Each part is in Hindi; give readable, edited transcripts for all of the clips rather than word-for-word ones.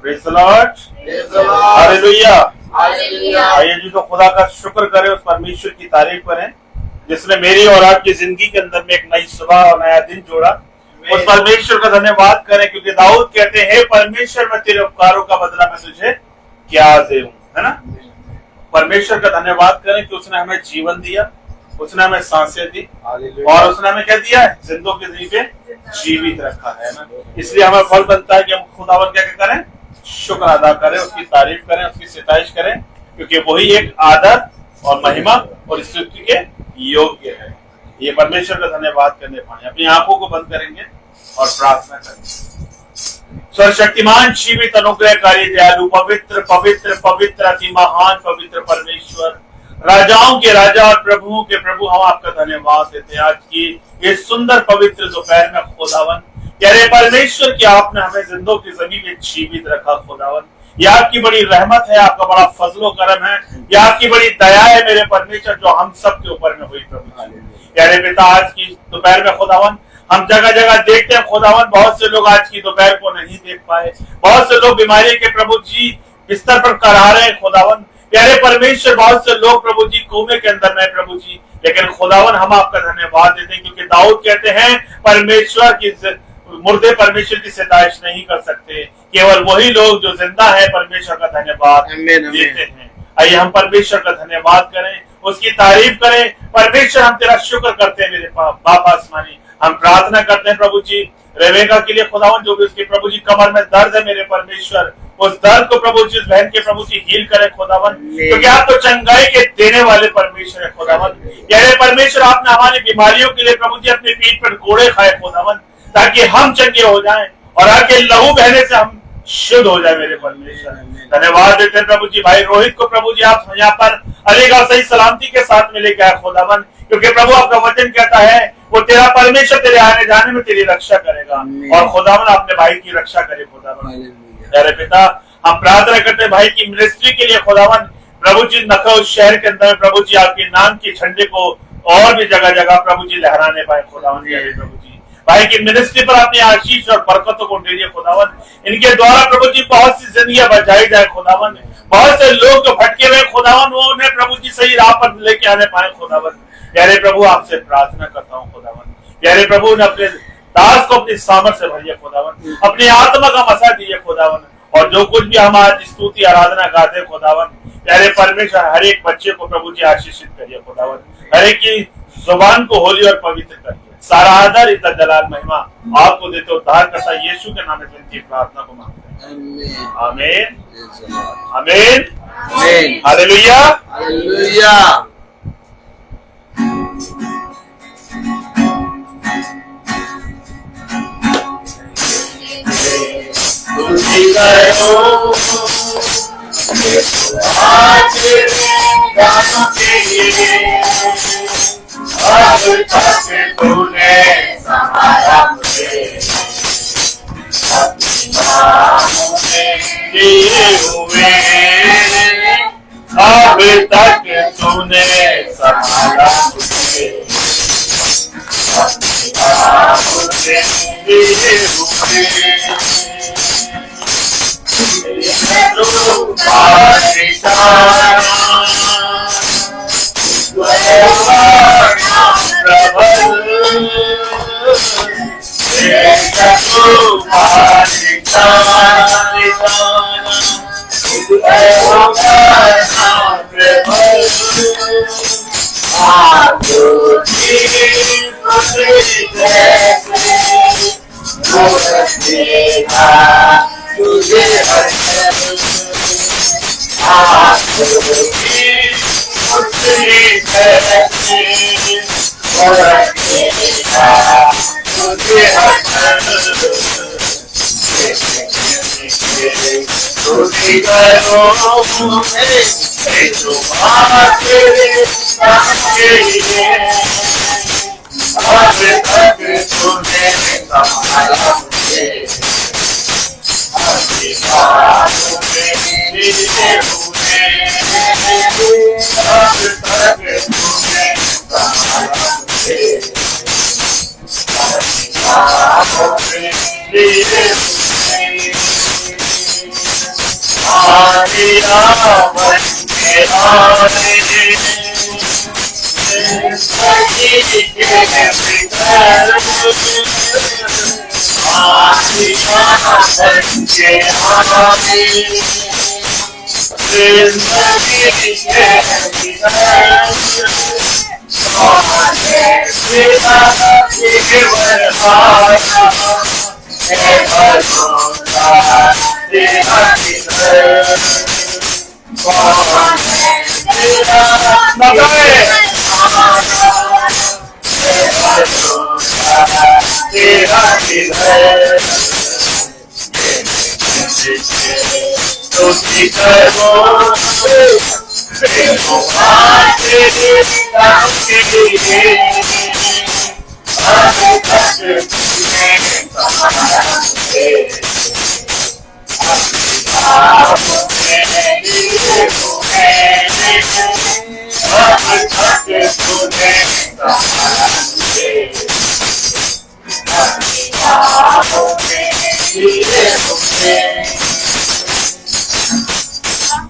Praise the Lord, hallelujah. आइए जी तो खुदा का शुक्र करें, उस परमेश्वर की तारीफ करें जिसने मेरी और आपकी जिंदगी के अंदर में एक नई सुबह और नया दिन जोड़ा। उस परमेश्वर का धन्यवाद करें, क्योंकि दाऊद कहते हैं, परमेश्वर मैं तेरे उपकारों का बदला मैं तुझे क्या दूं, है ना। परमेश्वर का धन्यवाद करें कि उसने हमें जीवन दिया, उसने हमें सांसें दी और उसने हमें क्या दिया है, जिंदों के ज़रिए जीवित रखा है ना। इसलिए हमें फल बनता है कि हम खुदावन क्या करें, शुक्र अदा करें, उसकी तारीफ करें, उसकी सिताइश करें, क्योंकि वही एक आदर और महिमा और स्तुति के योग्य है। ये परमेश्वर का धन्यवाद करने पाए। अपनी आंखों को बंद करेंगे और प्रार्थना करेंगे। सर्वशक्तिमान, जीवित, अनुग्रहकारी, दयालु, पवित्र पवित्र पवित्र अति महान पवित्र परमेश्वर, राजाओं के राजा और प्रभुओं के प्रभु, हम आपका धन्यवाद देते हैं आज की इस सुंदर पवित्र दोपहर में खुदावन। प्यारे परमेश्वर कि आपने हमें जिंदों की जमीन में जीवित रखा खुदावन। यह आपकी बड़ी रहमत है, आपका बड़ा फजलो करम है, यह आपकी बड़ी दया है मेरे परमेश्वर, जो हम सब के ऊपर में हुई प्रभु। प्यारे पिता, आज की दोपहर में खुदावन हम जगह जगह देखते हैं खुदावन, बहुत से लोग आज की दोपहर को नहीं देख पाए, बहुत से लोग बीमारी के प्रभु जी बिस्तर पर करा रहे हैं खुदावन। प्यारे परमेश्वर, बहुत से लोग प्रभु जी कोमे के अंदर में प्रभु जी, लेकिन खुदावन हम आपका धन्यवाद देते हैं, क्योंकि दाऊद कहते हैं परमेश्वर की मुर्दे परमेश्वर की सिताइश नहीं कर सकते, केवल वही लोग जो जिंदा है परमेश्वर का धन्यवाद देते हैं। आइए हम परमेश्वर का धन्यवाद करें, उसकी तारीफ करें। परमेश्वर, हम तेरा शुक्र करते हैं मेरे बाप आसमानी। हम प्रार्थना करते हैं प्रभु जी रेवेका के लिए खुदावन, जो भी उसके प्रभु जी कमर में दर्द है मेरे परमेश्वर, उस दर्द को प्रभु जी उस बहन के प्रभु जी हील करे खुदावन, क्योंकि आप तो चंगाई के देने वाले परमेश्वर है खुदावन। यानी परमेश्वर, आपने हमारी बीमारियों के लिए प्रभु जी अपनी पीठ पर कोड़े खाए खुदावन, ताकि हम चंगे हो जाएं और आपके लहू बहने से हम शुद्ध हो जाए मेरे परमेश्वर। धन्यवाद देते हैं प्रभु जी भाई रोहित को प्रभु जी आप यहाँ पर अलीगढ़ सही सलामती के साथ में लेके आए खुदावन, क्योंकि प्रभु आपका वचन कहता है वो तेरा परमेश्वर तेरे आने जाने में तेरी रक्षा करेगा और खुदावन अपने भाई की रक्षा करे खुदावन। प्यारे पिता, हम प्रार्थना करते हैं भाई की मिनिस्ट्री के लिए खुदावन, प्रभु जी नखो शहर के अंदर प्रभु जी आपके नाम के झंडे को और भी जगह जगह प्रभु जी लहराने पाए खुदावन। प्रभु जी भाई की मिनिस्ट्री पर अपनी आशीष और बरकतों को दीजिए खुदावन। इनके द्वारा प्रभु जी बहुत सी जिंदगियां बचाई जाए खुदावन। बहुत से लोग जो भटके हुए खुदावन, वो उन्हें प्रभु जी सही राह पर लेके आने पाए खुदावन। प्यारे प्रभु, आपसे प्रार्थना करता हूँ खुदावन, प्यारे प्रभु ने अपने दास को अपनी सामर्थ से भरिए खुदावन, अपनी आत्मा का मसा दीजिए खुदावन, और जो कुछ भी हम आज स्तुति आराधना गाते खुदावन, प्यारे परमेश्वर हर एक बच्चे को प्रभु जी आशीषित करिए खुदावन, हर एक की जुबान को होली और पवित्र करिए। सारा आदर, इज्जत, जलाल, महिमा आपको देते उद्धार करता यीशु के नाम में विनती प्रार्थना को मांगते हैं, आमीन आमीन हालेलुया हालेलुया। तुझी करो आज अब तक तूने संभाला मुझे, अपनी बाहों में लिए हुए अब तक तूने संभाला मुझे, अपनी बाहों में लिए हुए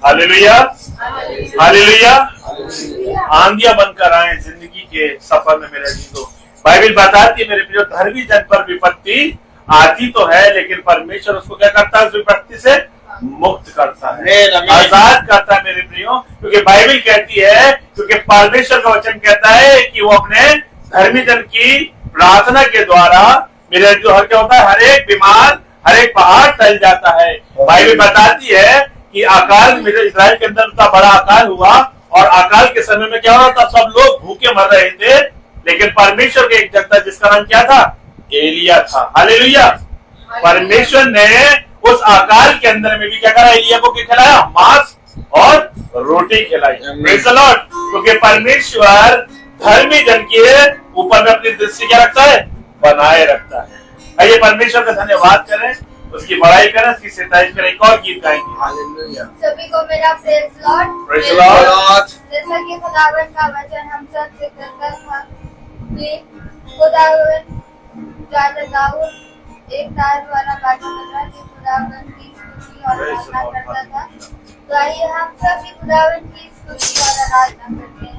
हालेलुया, हालेलुया। आंधियां बनकर आए जिंदगी के सफर में मेरे जीतो। बाइबल बताती है मेरे प्रियो, धर्मी जन पर विपत्ति आती तो है, लेकिन परमेश्वर उसको क्या करता है? उस विपत्ति से मुक्त करता है, आजाद करता है मेरे प्रियो। क्योंकि बाइबल कहती है, क्योंकि परमेश्वर का वचन कहता है कि वो अपने धर्मी जन की प्रार्थना के द्वारा मेरे जो क्या होता है, हर एक बीमार, हर एक पहाड़ टल जाता है। बाइबल बताती है कि अकाल मेरे इस्राएल के अंदर इतना बड़ा अकाल हुआ, और अकाल के समय में क्या हो रहा था? सब लोग भूखे मर रहे थे, लेकिन परमेश्वर के एक जनता जिसका नाम क्या था? एलिया था। हालेलुया। परमेश्वर ने उस अकाल के अंदर में भी क्या करा? एलिया को क्या खिलाया? मांस और रोटी खिलाई। Praise the Lord. क्योंकि परमेश्वर धर्मी जन के ऊपर में अपनी दृष्टि क्या रखता है? बनाए रखता है। आइए परमेश्वर का धन्यवाद करें, उसकी बड़ाई करें, उसकी सिताइश करें। एक और गीत गाएंगे। हालेलुया। सभी को मेरा प्रेज़ लॉर्ड। Praise Lord. जैसा कि खुदावंद का वचन हम सब से कहता था कि खुदावंद राजा दाऊद एक तार वाला बाजा बजा के खुदावंद की स्तुति और आराधना करता था। तो आइए हम सब भी खुदावंद की स्तुति और आराधना करते हैं।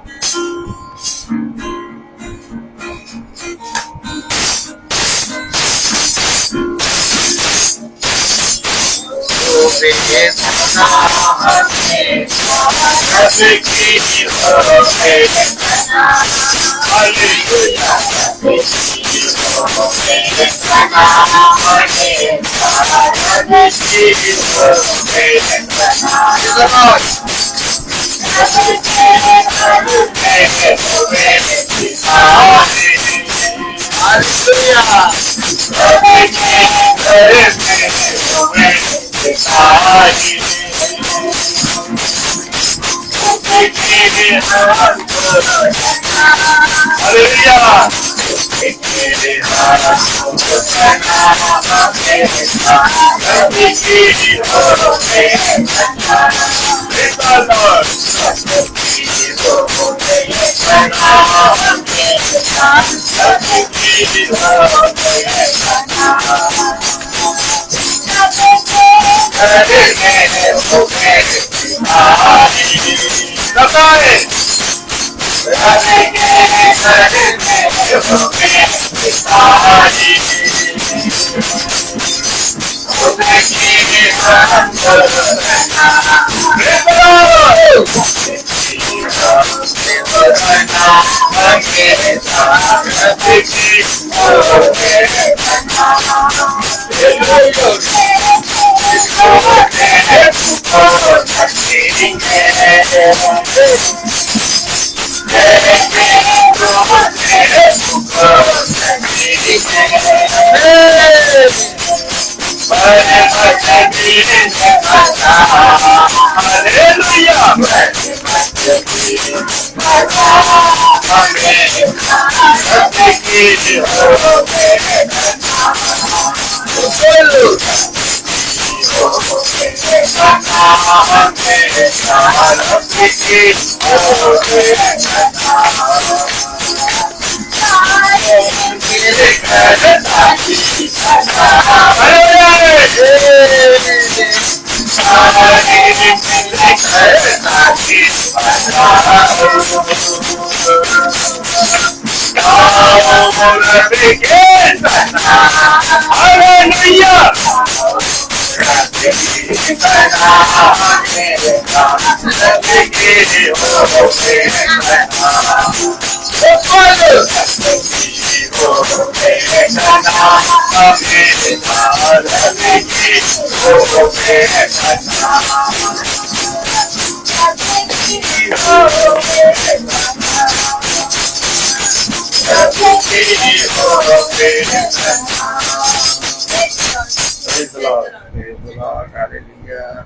Praise the Lord. Praise the Lord. Hallelujah.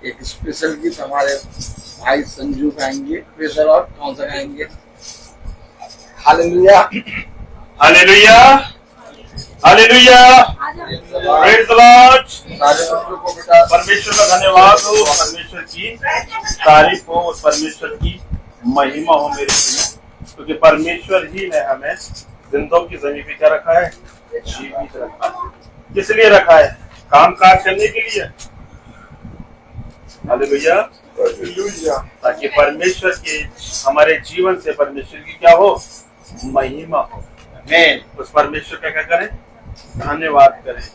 एक स्पेशल गीत हमारे भाई संजू गाएंगे। Praise the Lord. कौन सा गाएंगे? Hallelujah. Hallelujah. Hallelujah. Praise the Lord. सारे बच्चों को बेटा परमेश्वर का धन्यवाद हो, परमेश्वर की तारीफ हो, उस परमेश्वर की महिमा हो मेरे प्रिय, क्योंकि परमेश्वर ही ने हमें जिंदों की जमीन पे क्या रखा है? जीवित रखा है। किस लिए रखा है? काम काज करने के लिए। हालेलुया। हालेलुया। ताकि परमेश्वर के हमारे जीवन से परमेश्वर की क्या हो? महिमा हो। आमीन। उस परमेश्वर का क्या करें? धन्यवाद करें।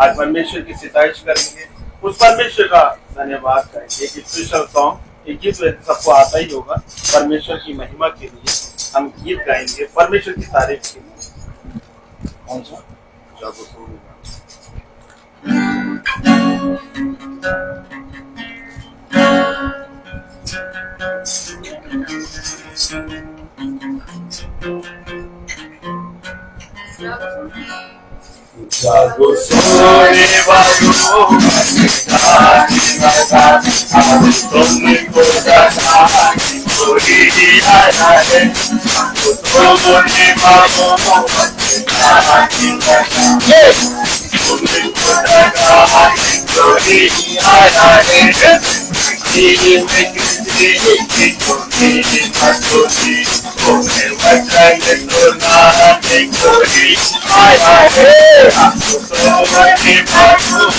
आज परमेश्वर की सिताइश करेंगे, उस परमेश्वर का धन्यवाद करेंगे। एक स्पेशल सॉन्ग, एक गीत सबको आता ही होगा। परमेश्वर की महिमा के लिए हम गीत गाएंगे, परमेश्वर की तारीफ के लिए। कौन सा? जागो सोने वालों, तुमको जगाने कोई आया है। सोने वालों, तुमको जगाने कोई आया है। नींद किसी की तूने न सोची, तुम्हें वचन सुनाने कोई आया है। सोने वालों,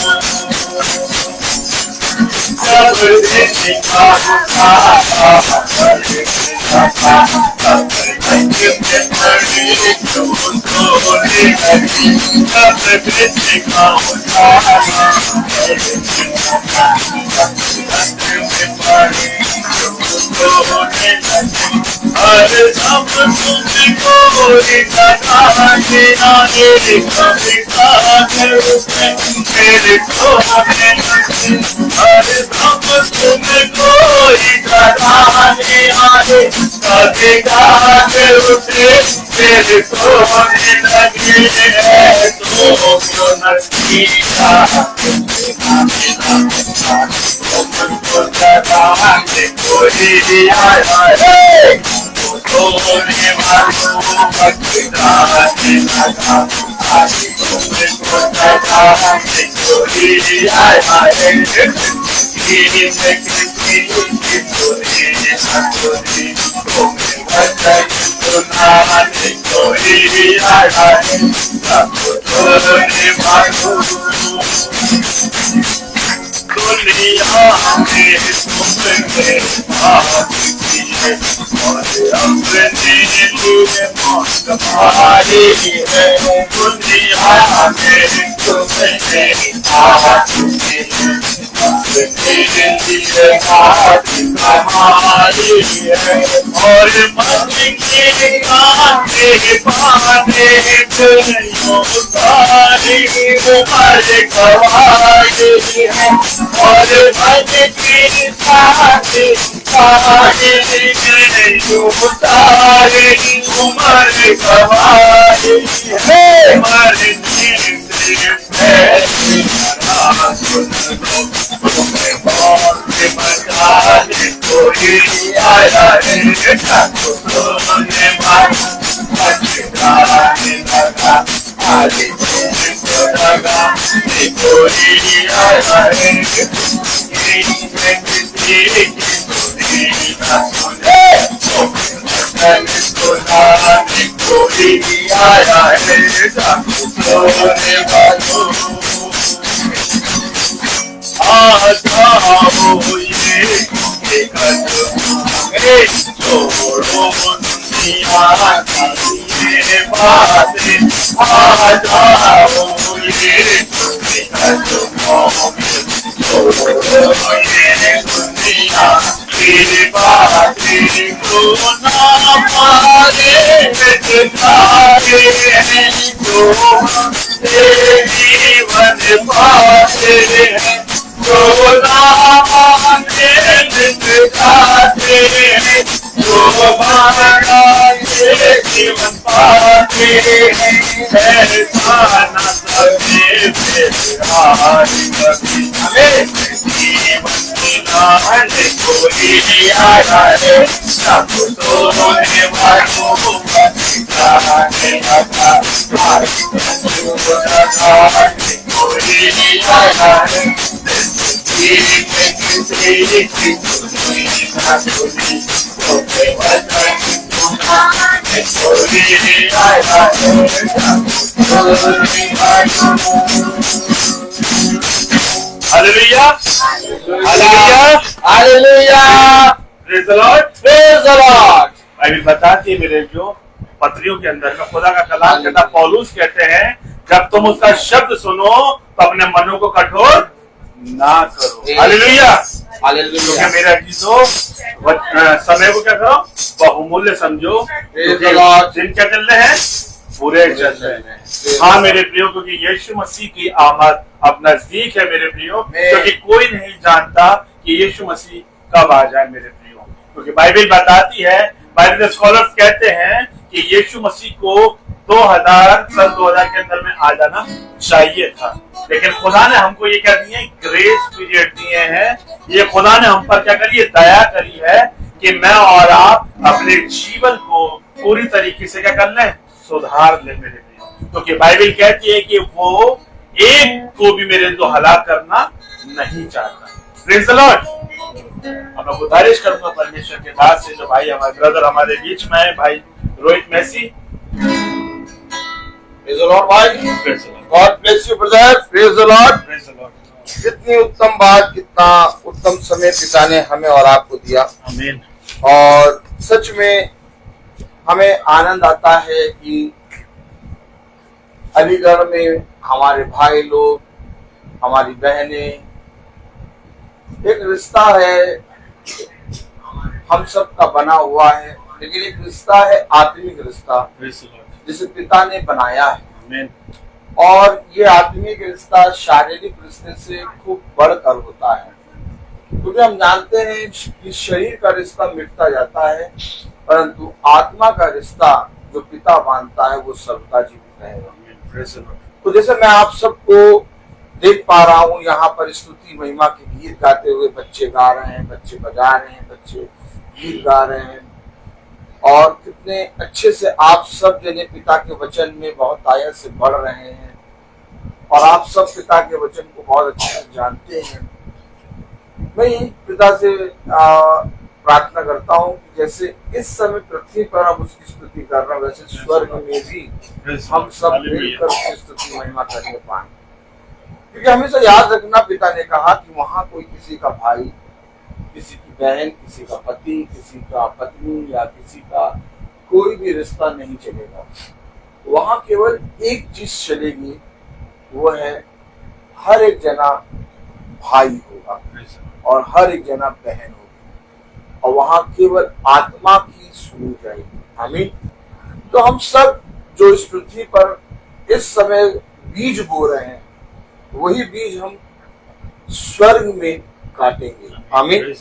जब दिन दुनिया का ये बातें आ जाओ ये निकट मोमिन ये दुनिया की बातें गुनाह मारे जाए हैं जो हमसे जीवन पाते हैं जो नामाने मिट जाते हैं जो मारा ये जीवन पाते हैं ऐसा न सके मेरा कभी हमें जीवन दिलाने कोई आया है सब सोने वालों जाने लगा हमारे कोई आया है hallelujah hallelujah hallelujah praise the Lord praise the Lord. Bible बताती है मेरे जो पत्रियों के अंदर में खुदा का कलाम कहता पौलुस कहते हैं जब तुम उसका शब्द सुनो तो अपने मनों को कठोर ना करो। Hallelujah hallelujah. मेरा चीजों समय को क्या करो बहुमूल्य समझो क्योंकि दिन क्या चल रहे हैं बुरे चल रहे हैं। हाँ मेरे प्रियो क्योंकि यीशु मसीह की आमद अब नजदीक है मेरे प्रियो क्योंकि कोई नहीं जानता कि यीशु मसीह कब आ जाए मेरे प्रियो क्योंकि बाइबल बताती है बाइबल स्कॉलर्स कहते हैं कि यीशु मसीह को 2000 के अंदर में आ जाना चाहिए था लेकिन खुदा ने हमको ये क्या दिए ग्रेस पीरियड दिए हैं। ये खुदा ने हम पर क्या करी है दया करी है कि मैं और आप अपने जीवन को पूरी तरीके से क्या कर लें सुधार ले मेरे लिए क्योंकि बाइबल कहती है कि वो एक को भी मेरे को हलाक करना नहीं चाहता। Praise the Lord. अब मैं गुजारिश करूंगा परमेश्वर के दास से जो भाई हमारे ब्रदर हमारे बीच में है भाई Rohit Massey. Praise the Lord भाई। God bless you brother. Praise the Lord. Praise the Lord. कितनी उत्तम बात कितना उत्तम समय पिता ने हमें और आपको दिया। आमीन। और सच में हमें आनंद आता है कि अलीगढ़ में हमारे भाई लोग हमारी बहनें एक रिश्ता है हम सब का बना हुआ है लेकिन एक रिश्ता है आत्मिक रिश्ता जिसे पिता ने बनाया है। आमीन। और ये आत्मिक रिश्ता शारीरिक रिश्ते से खूब बढ़कर होता है क्योंकि हम जानते हैं कि शरीर का रिश्ता मिटता जाता है परंतु आत्मा का रिश्ता जो पिता बांधता है वो सबका जीवित रहेगा। तो जैसे मैं आप सबको देख पा रहा हूँ यहाँ पर स्तुति महिमा के गीत गाते हुए बच्चे गा रहे हैं बच्चे बजा रहे हैं बच्चे गीत गा रहे हैं और कितने अच्छे से आप सब जने पिता के वचन में बहुत आयत से बढ़ रहे हैं और आप सब पिता के वचन को बहुत अच्छे से जानते हैं। मैं पिता से प्रार्थना करता हूँ कि जैसे इस समय पृथ्वी पर हम उसकी स्तुति कर रहे हैं वैसे स्वर्ग में भी हम सब मिलकर उसकी स्तुति महिमा करने पाए क्योंकि हमेशा याद रखना पिता ने कहा कि वहाँ कोई किसी का भाई किसी की बहन किसी का पति किसी का पत्नी या किसी का कोई भी रिश्ता नहीं चलेगा। वहाँ केवल एक चीज चलेगी वो है हर एक जना भाई होगा और हर एक जना बहन होगी और वहाँ केवल आत्मा की सुनी जाएगी। आमीन। तो हम सब जो इस पृथ्वी पर इस समय बीज बो रहे हैं वही बीज हम स्वर्ग में काटेंगे। आमीन।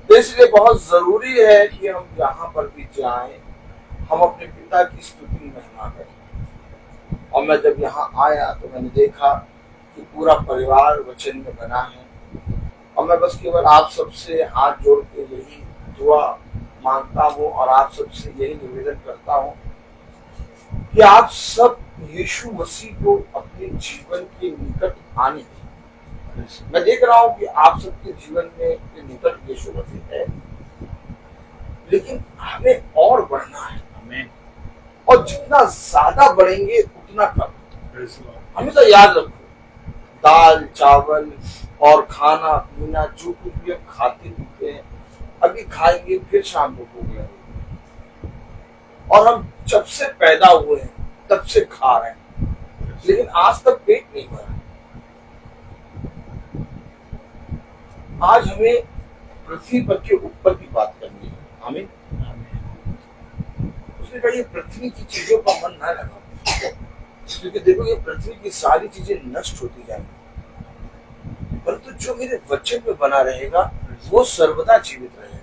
तो इसलिए बहुत जरूरी है कि हम जहाँ पर भी जाएं हम अपने पिता की स्तुति महिमा करें। और मैं जब यहाँ आया तो मैंने देखा कि पूरा परिवार वचन में बना है और मैं बस केवल आप सबसे हाथ जोड़ के यही दुआ मांगता हूँ और आप सबसे यही निवेदन करता हूँ कि आप सब यीशु मसीह को अपने जीवन के निकट आने दें। मैं देख रहा हूँ कि आप सबके जीवन में निकट यीशु मसीह है लेकिन हमें और बढ़ना है। और जितना ज्यादा बढ़ेंगे उतना कम। हमेशा याद रखो दाल चावल और खाना पीना जो कुछ भी हम खाते पीते हैं अभी खाएंगे फिर शाम को भूख लगेगी और हम जब से पैदा हुए हैं तब से खा रहे हैं, लेकिन आज तक पेट नहीं भरा। आज हमें पृथ्वी पर के ऊपर की बात करनी है। हमें उसने कहा ये पृथ्वी की चीजों का मन ना लगा, क्योंकि देखो ये पृथ्वी की सारी चीजें नष्ट होती जाएंगी, परंतु जो मेरे वचन में बना रहेगा वो सर्वदा जीवित रहेगा।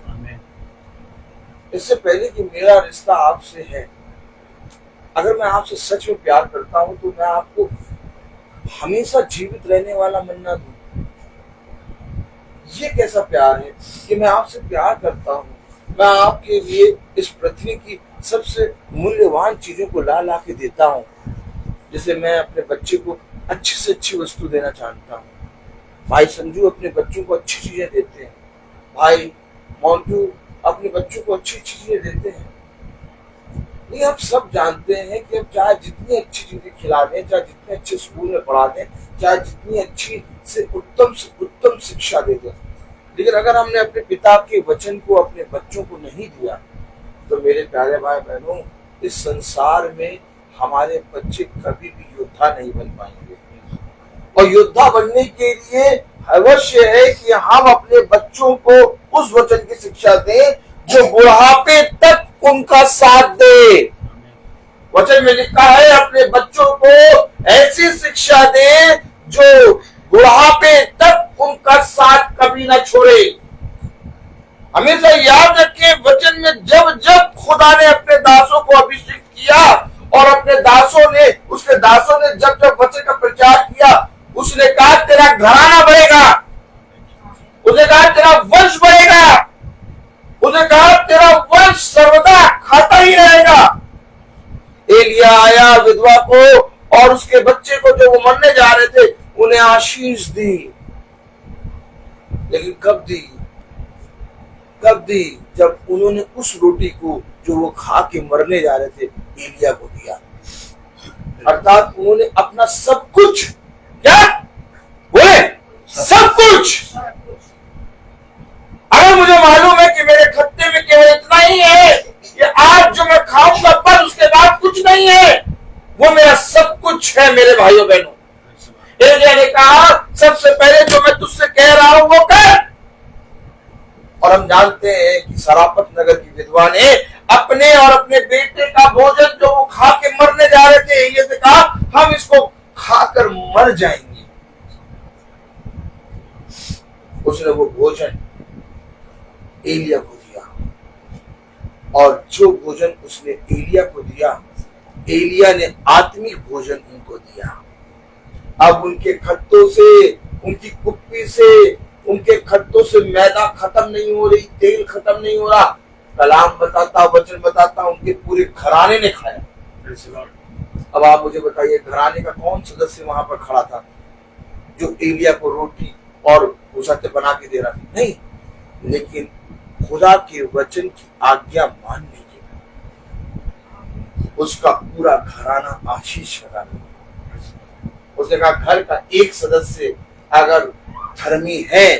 इससे पहले कि मेरा रिश्ता आपसे है, अगर मैं आपसे सच में प्यार करता हूं तो मैं आपको हमेशा जीवित रहने वाला मन ना दूं। ये कैसा प्यार है कि मैं आपसे प्यार करता हूं, मैं आपके लिए इस पृथ्वी की सबसे मूल्यवान चीजों को ला ला के देता हूं। जैसे मैं अपने बच्चे को अच्छी से अच्छी वस्तु देना जानता हूँ, भाई संजू अपने बच्चों को अच्छी चीजें देते हैं, भाई मोन्टू अपने बच्चों को अच्छी चीजें देते हैं। ये हम सब जानते हैं कि हम चाहे जितनी अच्छी चीजें खिला दें, चाहे जितने अच्छे स्कूल में पढ़ा दें, चाहे जितनी अच्छी से उत्तम शिक्षा दे दें, लेकिन अगर हमने अपने पिता के वचन को अपने बच्चों को नहीं दिया तो मेरे प्यारे भाई बहनों, इस संसार में हमारे बच्चे कभी भी योद्धा नहीं बन पाएंगे। और योद्धा बनने के लिए अवश्य है कि हम अपने बच्चों को उस वचन की शिक्षा दें जो बुढ़ापे तक उनका साथ दे। वचन में लिखा है अपने बच्चों को ऐसी शिक्षा दें जो बुढ़ापे तक उनका साथ कभी ना छोड़े। हमेशा याद रखें, वचन में जब जब खुदा ने अपने दासों को अभिषेक किया और अपने दासों ने जब जब वचन का प्रचार किया, उसने कहा तेरा घराना बढ़ेगा, उसने कहा तेरा वंश बढ़ेगा, उसने कहा तेरा वंश सर्वदा खाता ही रहेगा। एलिया आया विधवा को और उसके बच्चे को जो वो मरने जा रहे थे उन्हें आशीष दी, लेकिन कब दी? जब उन्होंने उस रोटी को जो वो खा के मरने जा रहे थे एलिया को दिया। अर्थात उन्होंने अपना सब कुछ, क्या बोले, सब कुछ। अगर मुझे मालूम है कि मेरे खत्ते में केवल इतना ही है कि आज जो मैं खाऊंगा पर उसके बाद कुछ नहीं है, वो मेरा सब कुछ है। मेरे भाइयों बहनों, एलिया ने कहा सबसे पहले जो मैं तुझसे कह रहा हूं वो कर। और हम जानते हैं कि सरापत नगर की विधवा ने अपने और अपने बेटे का भोजन जो वो खा के मरने जा रहे थे, एलिया से कहा हम इसको खाकर मर जाएंगे। उसने वो भोजन एलिया को दिया, और जो भोजन उसने एलिया को दिया, एलिया ने आत्मिक भोजन उनको दिया। अब उनके खत्तों से, उनकी कुप्पी से, उनके खत्तों से मैदा खत्म नहीं हो रही, तेल खत्म नहीं हो रहा। कलाम बताता, वचन बताता, उनके पूरे घराने ने खाया। अब आप मुझे बताइए, घराने का कौन सदस्य वहां पर खड़ा था जो एलिया को रोटी और भूसाते बना के दे रहा था? नहीं, लेकिन खुदा के वचन की आज्ञा मानने के बाद उसका पूरा घराना आशीष लगा। उसने कहा घर का एक सदस्य अगर धर्मी है,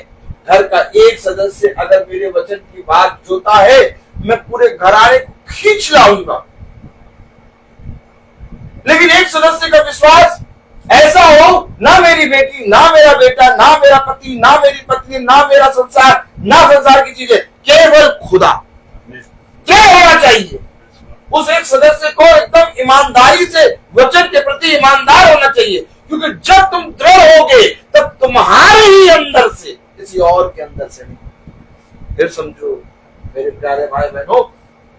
घर का एक सदस्य अगर मेरे वचन की बात जोता है, मैं पूरे घराने को खींच लाऊंगा। लेकिन एक सदस्य का विश्वास ऐसा हो, ना मेरी बेटी, ना मेरा बेटा, ना मेरा पति, ना मेरी पत्नी, ना मेरा संसार, ना संसार की चीजें, केवल खुदा। क्या होना चाहिए? उस एक सदस्य को एकदम ईमानदारी से वचन के प्रति ईमानदार होना चाहिए, क्योंकि जब तुम दृढ़ होगे तब तुम्हारे ही अंदर से, किसी और के अंदर से नहीं। फिर समझो मेरे प्यारे भाई बहनों,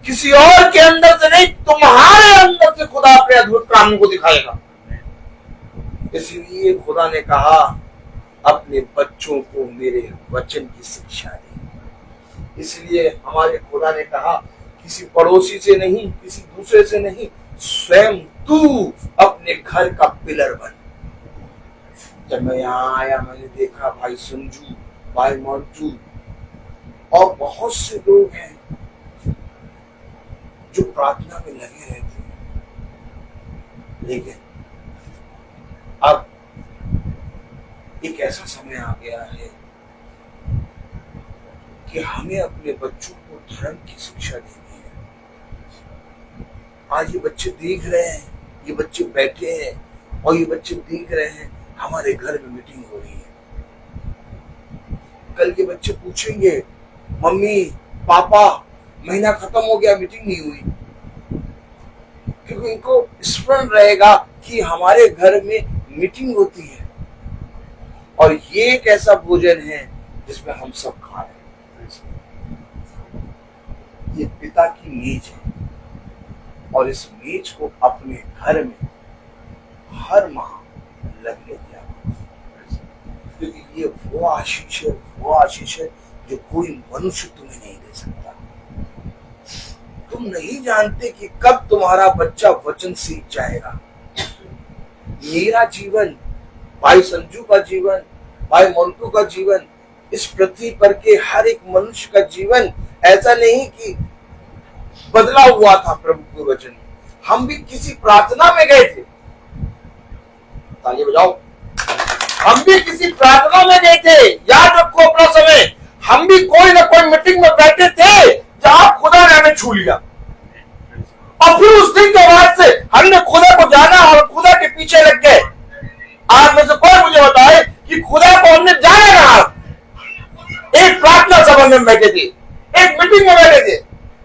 किसी और के अंदर से नहीं, तुम्हारे अंदर से खुदा अपने अद्भुत कामों को दिखाएगा। इसलिए खुदा ने कहा अपने बच्चों को मेरे वचन की शिक्षा दे। इसलिए हमारे खुदा ने कहा किसी पड़ोसी से नहीं, किसी दूसरे से नहीं, स्वयं तू अपने घर का पिलर बन। जब मैं यहाँ आया, मैंने देखा भाई संजू, भाई मोन्टू और बहुत से लोग हैं जो प्रार्थना में लगे रहते हैं, लेकिन अब एक ऐसा समय आ गया है कि हमें अपने बच्चों को धर्म की शिक्षा देनी है। आज ये बच्चे देख रहे हैं, ये बच्चे बैठे हैं और ये बच्चे देख रहे हैं हमारे घर में मीटिंग हो रही है। कल के बच्चे पूछेंगे, मम्मी पापा महीना खत्म हो गया, मीटिंग नहीं हुई, क्योंकि इनको स्मरण रहेगा कि हमारे घर में मीटिंग होती है और ये एक ऐसा भोजन है जिसमें हम सब खा रहे हैं। ये पिता की मेज है और इस मेज को अपने घर में हर माह लगने दिया, क्योंकि ये वो आशीष है जो कोई मनुष्य तुम्हें नहीं दे सकता। तुम नहीं जानते कि कब तुम्हारा बच्चा वचन सीख जाएगा। मेरा जीवन, भाई संजू का जीवन, भाई मोन्टू का जीवन, इस पृथ्वी पर के हर एक मनुष्य का जीवन ऐसा नहीं कि बदला हुआ था प्रभु के वचन में। हम भी किसी प्रार्थना में गए थे, ताली बजाओ, हम भी किसी प्रार्थना में गए थे। याद रखो अपना समय, हम भी कोई ना कोई मीटिंग में बैठे थे जहां खुदा ने हमें छू लिया और फिर उस दिन के बाद से हमने खुदा को जाना और खुदा के पीछे लग गए। आज में से कोई मुझे बताए कि खुदा को हमने जाना रहा। एक प्रार्थना सभा में बैठे थे, एक मीटिंग में बैठे थे।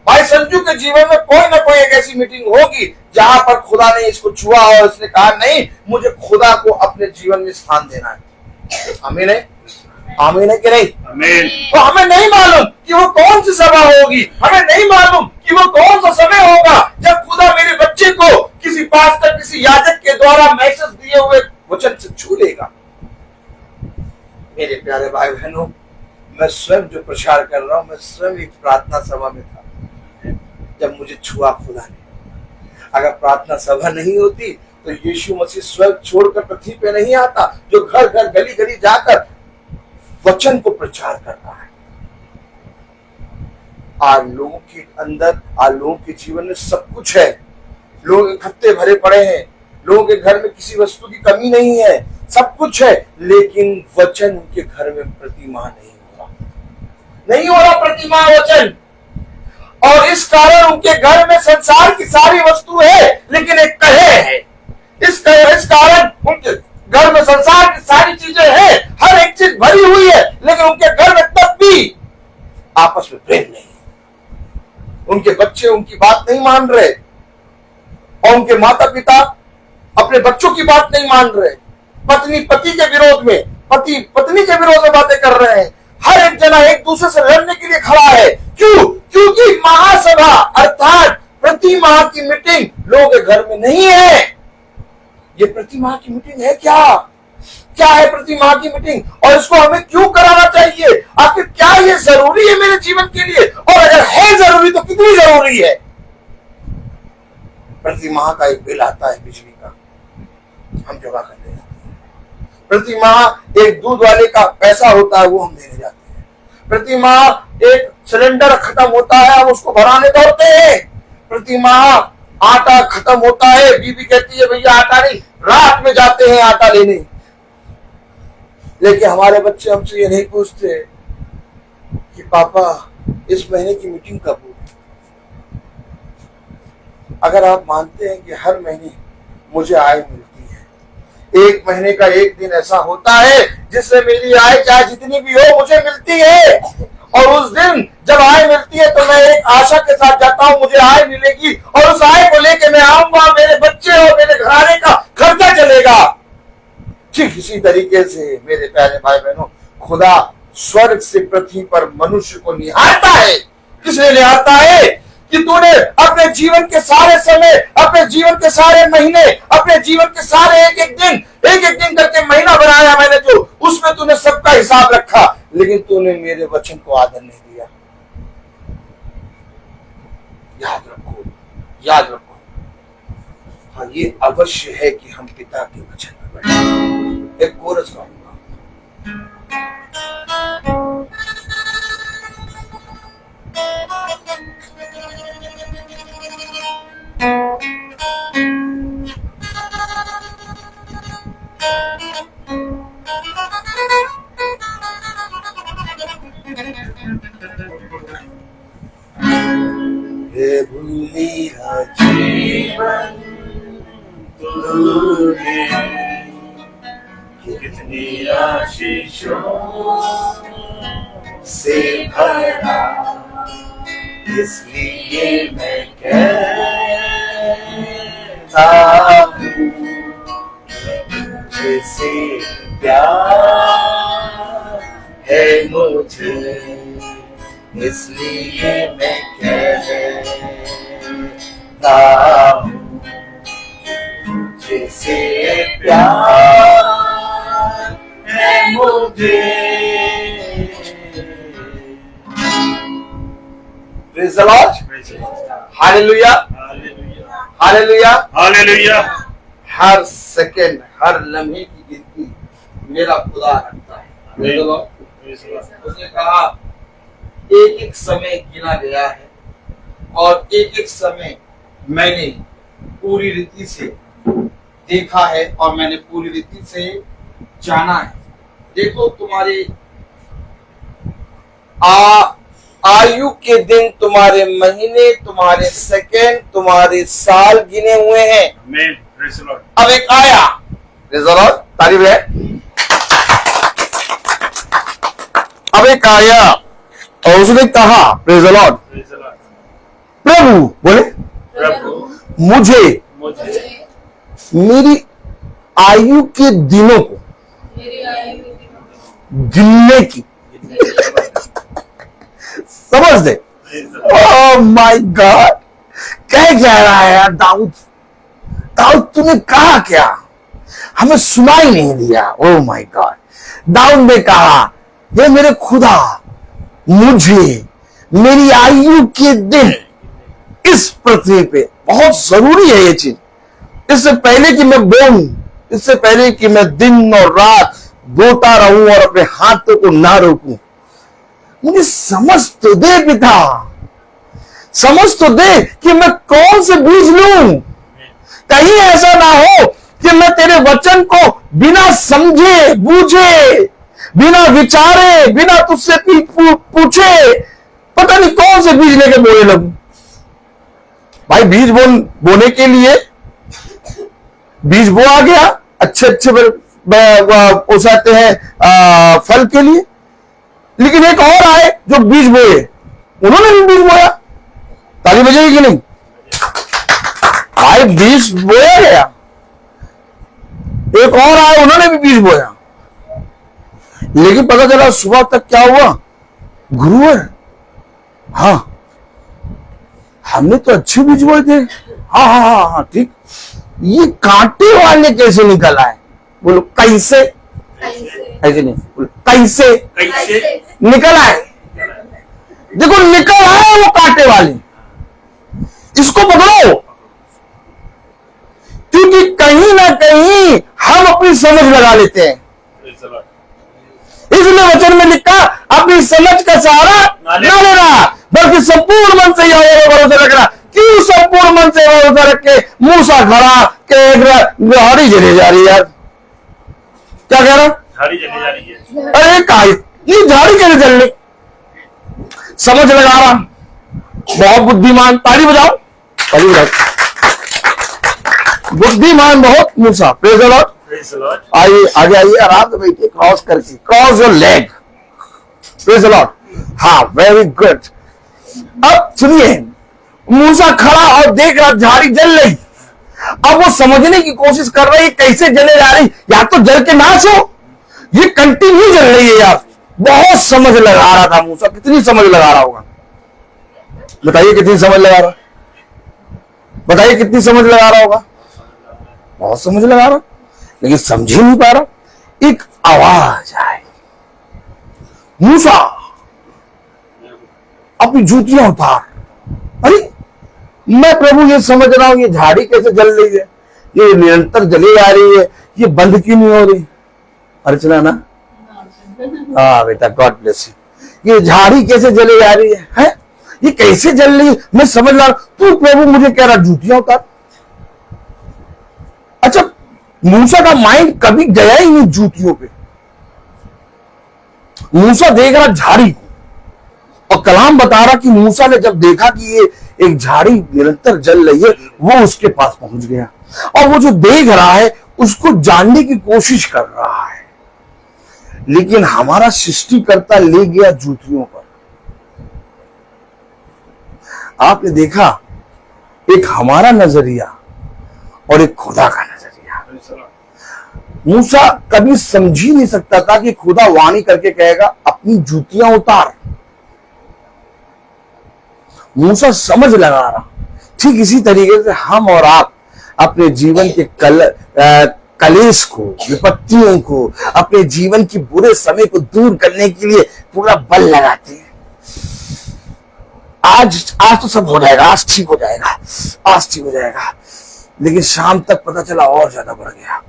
भाई संजू के जीवन में कोई ना कोई एक ऐसी मीटिंग होगी जहां पर खुदा ने इसको छुआ और इसने कहा नहीं, मुझे खुदा को अपने जीवन में स्थान देना है। आमीन है, आमीन है कि नहीं? आमीन। तो हमें नहीं मालूम कि वो कौन सी सभा होगी, हमें नहीं मालूम कि वो कौन सा समय होगा जब खुदा मेरे बच्चे को किसी पास्टर, किसी याजक के द्वारा मैसेज दिए हुए वचन से छू लेगा। मेरे प्यारे भाई बहनों, मैं स्वयं जो प्रचार कर रहा हूं, मैं स्वयं एक प्रार्थना सभा में था जब मुझे छुआ खुदा ने। अगर प्रार्थना सभा नहीं होती तो यीशु मसीह स्वयं छोड़कर पृथ्वी पे नहीं आता, जो घर घर गली गली जाकर वचन को प्रचार करता है। आज लोगों के अंदर, आज लोगों के जीवन में सब कुछ है, लोग इकट्ठे भरे पड़े हैं, लोगों के घर में किसी वस्तु की कमी नहीं है, सब कुछ है, लेकिन वचन उनके घर में प्रतिमाह नहीं हो रहा प्रतिमाह वचन। और इस कारण उनके घर में संसार की सारी वस्तु है लेकिन एक कहे है। इस कारण उनके घर में संसार की सारी चीजें हैं, हर एक चीज भरी हुई है, लेकिन उनके घर में तब भी आपस में प्रेम नहीं है। उनके बच्चे उनकी बात नहीं मान रहे और उनके माता पिता अपने बच्चों की बात नहीं मान रहे। पत्नी पति के विरोध में, पति पत्नी के विरोध में बातें कर रहे हैं। हर एक जना एक दूसरे से लड़ने के लिए खड़ा है। क्यों? क्योंकि महासभा अर्थात प्रति माह की मीटिंग लोगों के घर में नहीं है। ये प्रति माह की मीटिंग है क्या है प्रति माह की मीटिंग, और इसको हमें क्यों कराना चाहिए? आखिर क्या ये जरूरी है मेरे जीवन के लिए, और अगर है जरूरी तो कितनी जरूरी है? प्रति माह का एक बिल आता है बिजली का, हम जमा करने जाते हैं। प्रति माह एक दूध वाले का पैसा होता है, वो हम देने जाते हैं। प्रति माह एक सिलेंडर खत्म होता है, हम उसको भराने दौड़ते हैं। प्रति माह आटा खत्म होता है, बीबी कहती है भैया आटा नहीं, रात में जाते हैं आटा लेने। लेकिन हमारे बच्चे हमसे ये नहीं पूछते कि पापा इस महीने की मीटिंग कब होगी। अगर आप मानते हैं कि हर महीने मुझे आय मिलती है, एक महीने का एक दिन ऐसा होता है जिससे मेरी आय चाहे जितनी भी हो मुझे मिलती है, और उस दिन जब आय मिलती है तो मैं एक आशा के साथ जाता हूं मुझे आय मिलेगी और उस आय को लेके मैं आऊंगा, मेरे बच्चे और मेरे घराने का खर्चा चलेगा। ठीक इसी तरीके से मेरे प्यारे भाई बहनों, खुदा स्वर्ग से पृथ्वी पर मनुष्य को निहारता है। किसने निहारता है? कि तूने अपने जीवन के सारे समय, अपने जीवन के सारे महीने, अपने जीवन के सारे एक एक दिन करके महीना बनाया मैंने, जो उसमें तूने सबका हिसाब रखा, लेकिन तूने मेरे वचन को आदर नहीं दिया। याद रखो। हाँ, ये अवश्य है कि हम पिता के वचन पर बैठे। एक कोरस गाऊंगा। हे भूली ने कितनी आशीषों से भरा, इसलिए मैं कहता हूँ तुझसे प्यार है मुझे, इसलिए मैं कहता हूँ तुझसे प्यार है मुझे। Praise the Lord. Hallelujah, hallelujah, hallelujah. हर सेकंड, हर लम्हे की गिनती मेरा खुदा रखता है। Praise the Lord. उसने कहा एक एक समय गिना गया है और एक एक समय मैंने पूरी रीति से देखा है और मैंने पूरी रीति से जाना है। देखो तुम्हारे आयु के दिन, तुम्हारे महीने, तुम्हारे सेकंड, तुम्हारे साल गिने हुए हैं। आमीन। Praise the Lord. अब एक आया, प्रेज़ द लॉर्ड, तारीफ है। अब एक आया और उसने कहा, praise the Lord, praise the Lord. प्रभु, बोले प्रभु मुझे मुझे मेरी आयु के दिनों को गिनने की समझ दे। ओह माय गॉड, क्या कह रहा है यार दाऊद? दाऊद तूने कहा क्या? हमें सुनाई नहीं दिया। ओह माय गॉड, दाऊद ने कहा ये मेरे खुदा, मुझे मेरी आयु के दिन इस पृथ्वी पे, बहुत जरूरी है ये चीज। इससे पहले कि मैं बोलूं, इससे पहले कि मैं दिन और रात बोता रहूं और अपने हाथों को ना रोकूं, मुझे समझ तो दे पिता, समझ तो दे कि मैं कौन से बीज लूं। कहीं ऐसा ना हो कि मैं तेरे वचन को बिना समझे बूझे, बिना विचारे, बिना तुझसे पूछे पता नहीं कौन से बीज लेके बोने लगूं। भाई बीज बोने के लिए बीज बोआ गया, अच्छे अच्छे उसाते हैं फल के लिए, लेकिन एक और आए जो बीज बोए, उन्होंने भी बीज बोया। ताली बजेगी कि नहीं? भाई बीज बोया गया, एक और आए, उन्होंने भी बीज बोया, लेकिन पता चला सुबह तक क्या हुआ? गुरुवर, हाँ हमने तो अच्छे बीज बोए थे, हाँ हाँ हाँ हाँ ठीक, ये कांटे वाले कैसे निकल आए? बोलो कैसे? ऐसे नहीं, बोलो कैसे निकल आए? देखो निकल आए वो कांटे वाले, इसको पकड़ो, क्योंकि कहीं ना कहीं हम अपनी समझ लगा लेते हैं। इसलिए वचन में लिखा अपनी समझ का सहारा ना लेना, बल्कि संपूर्ण मन से यहोवा पर भरोसा रखना। क्यों संपूर्ण मन से भरोसा रख के मूसा खड़ा के झाड़ी जले जा रही है? यार क्या कह रहा? झाड़ी जली जा रही है। अरे काय ये झाड़ी कैसे जल रही? समझ लगा रहा, बहुत बुद्धिमान, ताली बजाओ, ताली बजाओ, बुद्धिमान बहुत मूसा। Praise the Lord. आइए आगे आइए, आराम से बैठिए, क्रॉस करके, cross your leg. Praise the Lord. हाँ वेरी गुड। अब सुनिए, मूसा खड़ा और देख रहा झाड़ी जल रही। अब वो समझने की कोशिश कर रही कैसे जले जा रही, या तो जल के नाश हो, ये कंटिन्यू जल रही है यार। बहुत समझ लगा रहा था मूसा। कितनी समझ लगा रहा होगा? बताइए कितनी समझ लगा रहा? बताइए कितनी समझ लगा रहा होगा? बहुत समझ लगा रहा, लेकिन समझ ही नहीं पा रहा। एक आवाज आई, मूसा अपनी जूतियां उतार। अरे मैं प्रभु ये समझ रहा हूं ये झाड़ी कैसे जल रही है, ये निरंतर जली जा रही है, ये बंद क्यों नहीं हो रही? अर्चना ना, हाँ बेटा, गॉड ब्लेस यू। ये झाड़ी कैसे जली जा रही है? ये कैसे जल रही है? मैं समझ रहा, तू प्रभु मुझे कह रहा जूतियां उतार। अच्छा, मूसा का माइंड कभी गया ही नहीं जूतियों पे। मूसा देख रहा झाड़ी को, और कलाम बता रहा कि मूसा ने जब देखा कि ये एक झाड़ी निरंतर जल रही है, वो उसके पास पहुंच गया, और वो जो देख रहा है उसको जानने की कोशिश कर रहा है, लेकिन हमारा सृष्टिकर्ता ले गया जूतियों पर। आपने देखा एक हमारा नजरिया और एक खुदा का नजरिया। मूसा कभी समझ ही नहीं सकता था कि खुदा वाणी करके कहेगा अपनी जूतियां उतार। मूसा समझ लगा रहा। ठीक इसी तरीके से हम और आप अपने जीवन के कलेश को, विपत्तियों को, अपने जीवन की बुरे समय को दूर करने के लिए पूरा बल लगाते हैं। आज तो सब हो जाएगा, आज ठीक हो जाएगा, आज ठीक हो जाएगा, लेकिन शाम तक पता चला और ज्यादा बढ़ गया।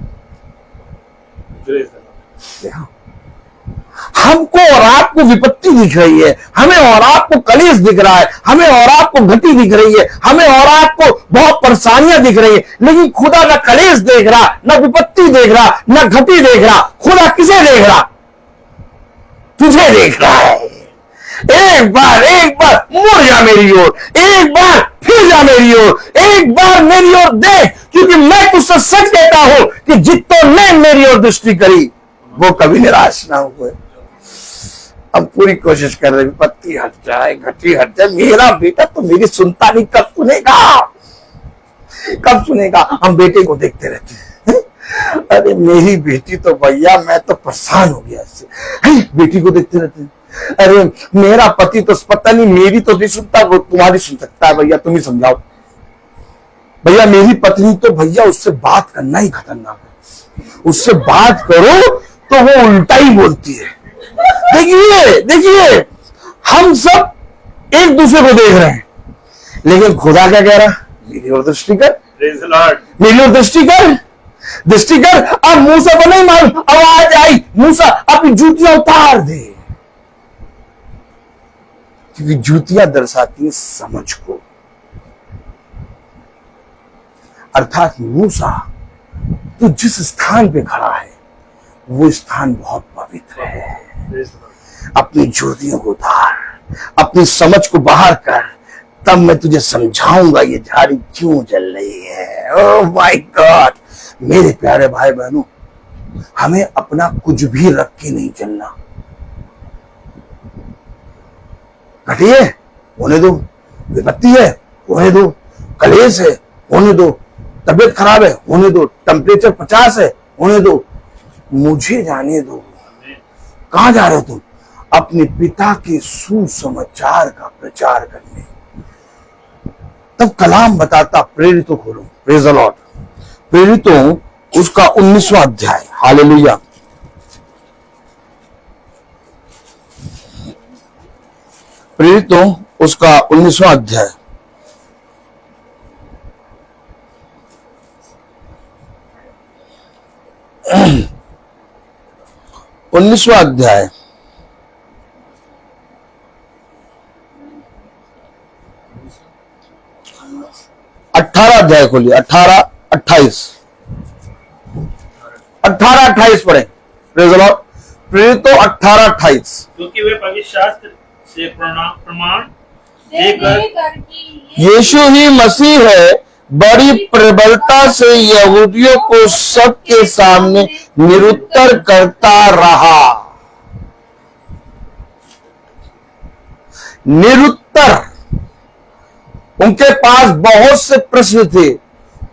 हमको और आपको विपत्ति दिख रही है, हमें और आपको कलेश दिख रहा है, हमें और आपको घटी दिख रही है, हमें और आपको बहुत परेशानियां दिख रही है, लेकिन खुदा ना कलेश देख रहा, ना विपत्ति देख रहा, ना घटी देख रहा। खुदा किसे देख रहा? तुझे देख रहा है। एक बार मुड़ जा मेरी ओर, एक बार फिर जा मेरी ओर, एक बार मेरी ओर देख, क्योंकि मैं तुझसे सच कहता हूं कि जितने ने मेरी ओर दृष्टि करी वो कभी निराश ना हुए। हम पूरी कोशिश कर रहे, विपत्ति हट जाए, घटी हट जाए, मेरा बेटा तो मेरी सुनता नहीं, कब सुनेगा, कब सुनेगा। हम बेटे को देखते रहते हैं, अरे मेरी बेटी तो भैया, मैं तो परेशान हो गया इससे। बेटी को देखते रहते हैं, अरे मेरा पति तो पता नहीं, मेरी तो नहीं सुनता, वो तुम्हारी सुन सकता है, भैया तुम ही समझाओ। भैया मेरी पत्नी तो भैया उससे बात करना ही खतरनाक है, उससे बात करो तो वो उल्टा ही बोलती है। देखिए हम सब एक दूसरे को देख रहे हैं, लेकिन खुदा क्या कह रहा? मेरी ओर दृष्टि कर, मेरी ओर दृष्टि कर, दृष्टि कर। अब मूसा को नहीं मालूम, आवाज आई, मूसा अपनी जूतियां उतार दे, क्योंकि जूतियां दर्शाती है समझ को। अर्थात मूसा तू जिस स्थान पे खड़ा है वो स्थान बहुत पवित्र है। अपनी जूतियों को उतार, अपनी समझ को बाहर कर, तब मैं तुझे समझाऊंगा ये झाड़ी क्यों जल रही है। ओह माय गॉड, मेरे प्यारे भाई बहनों, हमें अपना कुछ भी रख के नहीं चलना। घटिए होने दो, विपत्ति है होने दो, कलेश है होने दो, तबीयत खराब है होने दो, टेम्परेचर 50 है होने दो, मुझे जाने दो। कहां जा रहे हो तुम? अपने पिता के सुसमाचार का प्रचार करने। तब कलाम बताता, प्रेरितों खोलो, प्रेज द लॉर्ड, प्रेरितों उसका 19वां अध्याय, हालेलुया। प्रेरितों उसका 19वां अध्याय, उन्नीसवां अध्याय 18 अध्याय खोलिए, 18-28 पढ़े, प्रेज द लॉर्ड। प्रेरितों 18-28, क्योंकि वे पवित्र शास्त्र से प्रमाण देकर यीशु ही मसीह है, बड़ी प्रबलता से यहूदियों को सबके सामने निरुत्तर करता रहा। निरुत्तर, उनके पास बहुत से प्रश्न थे,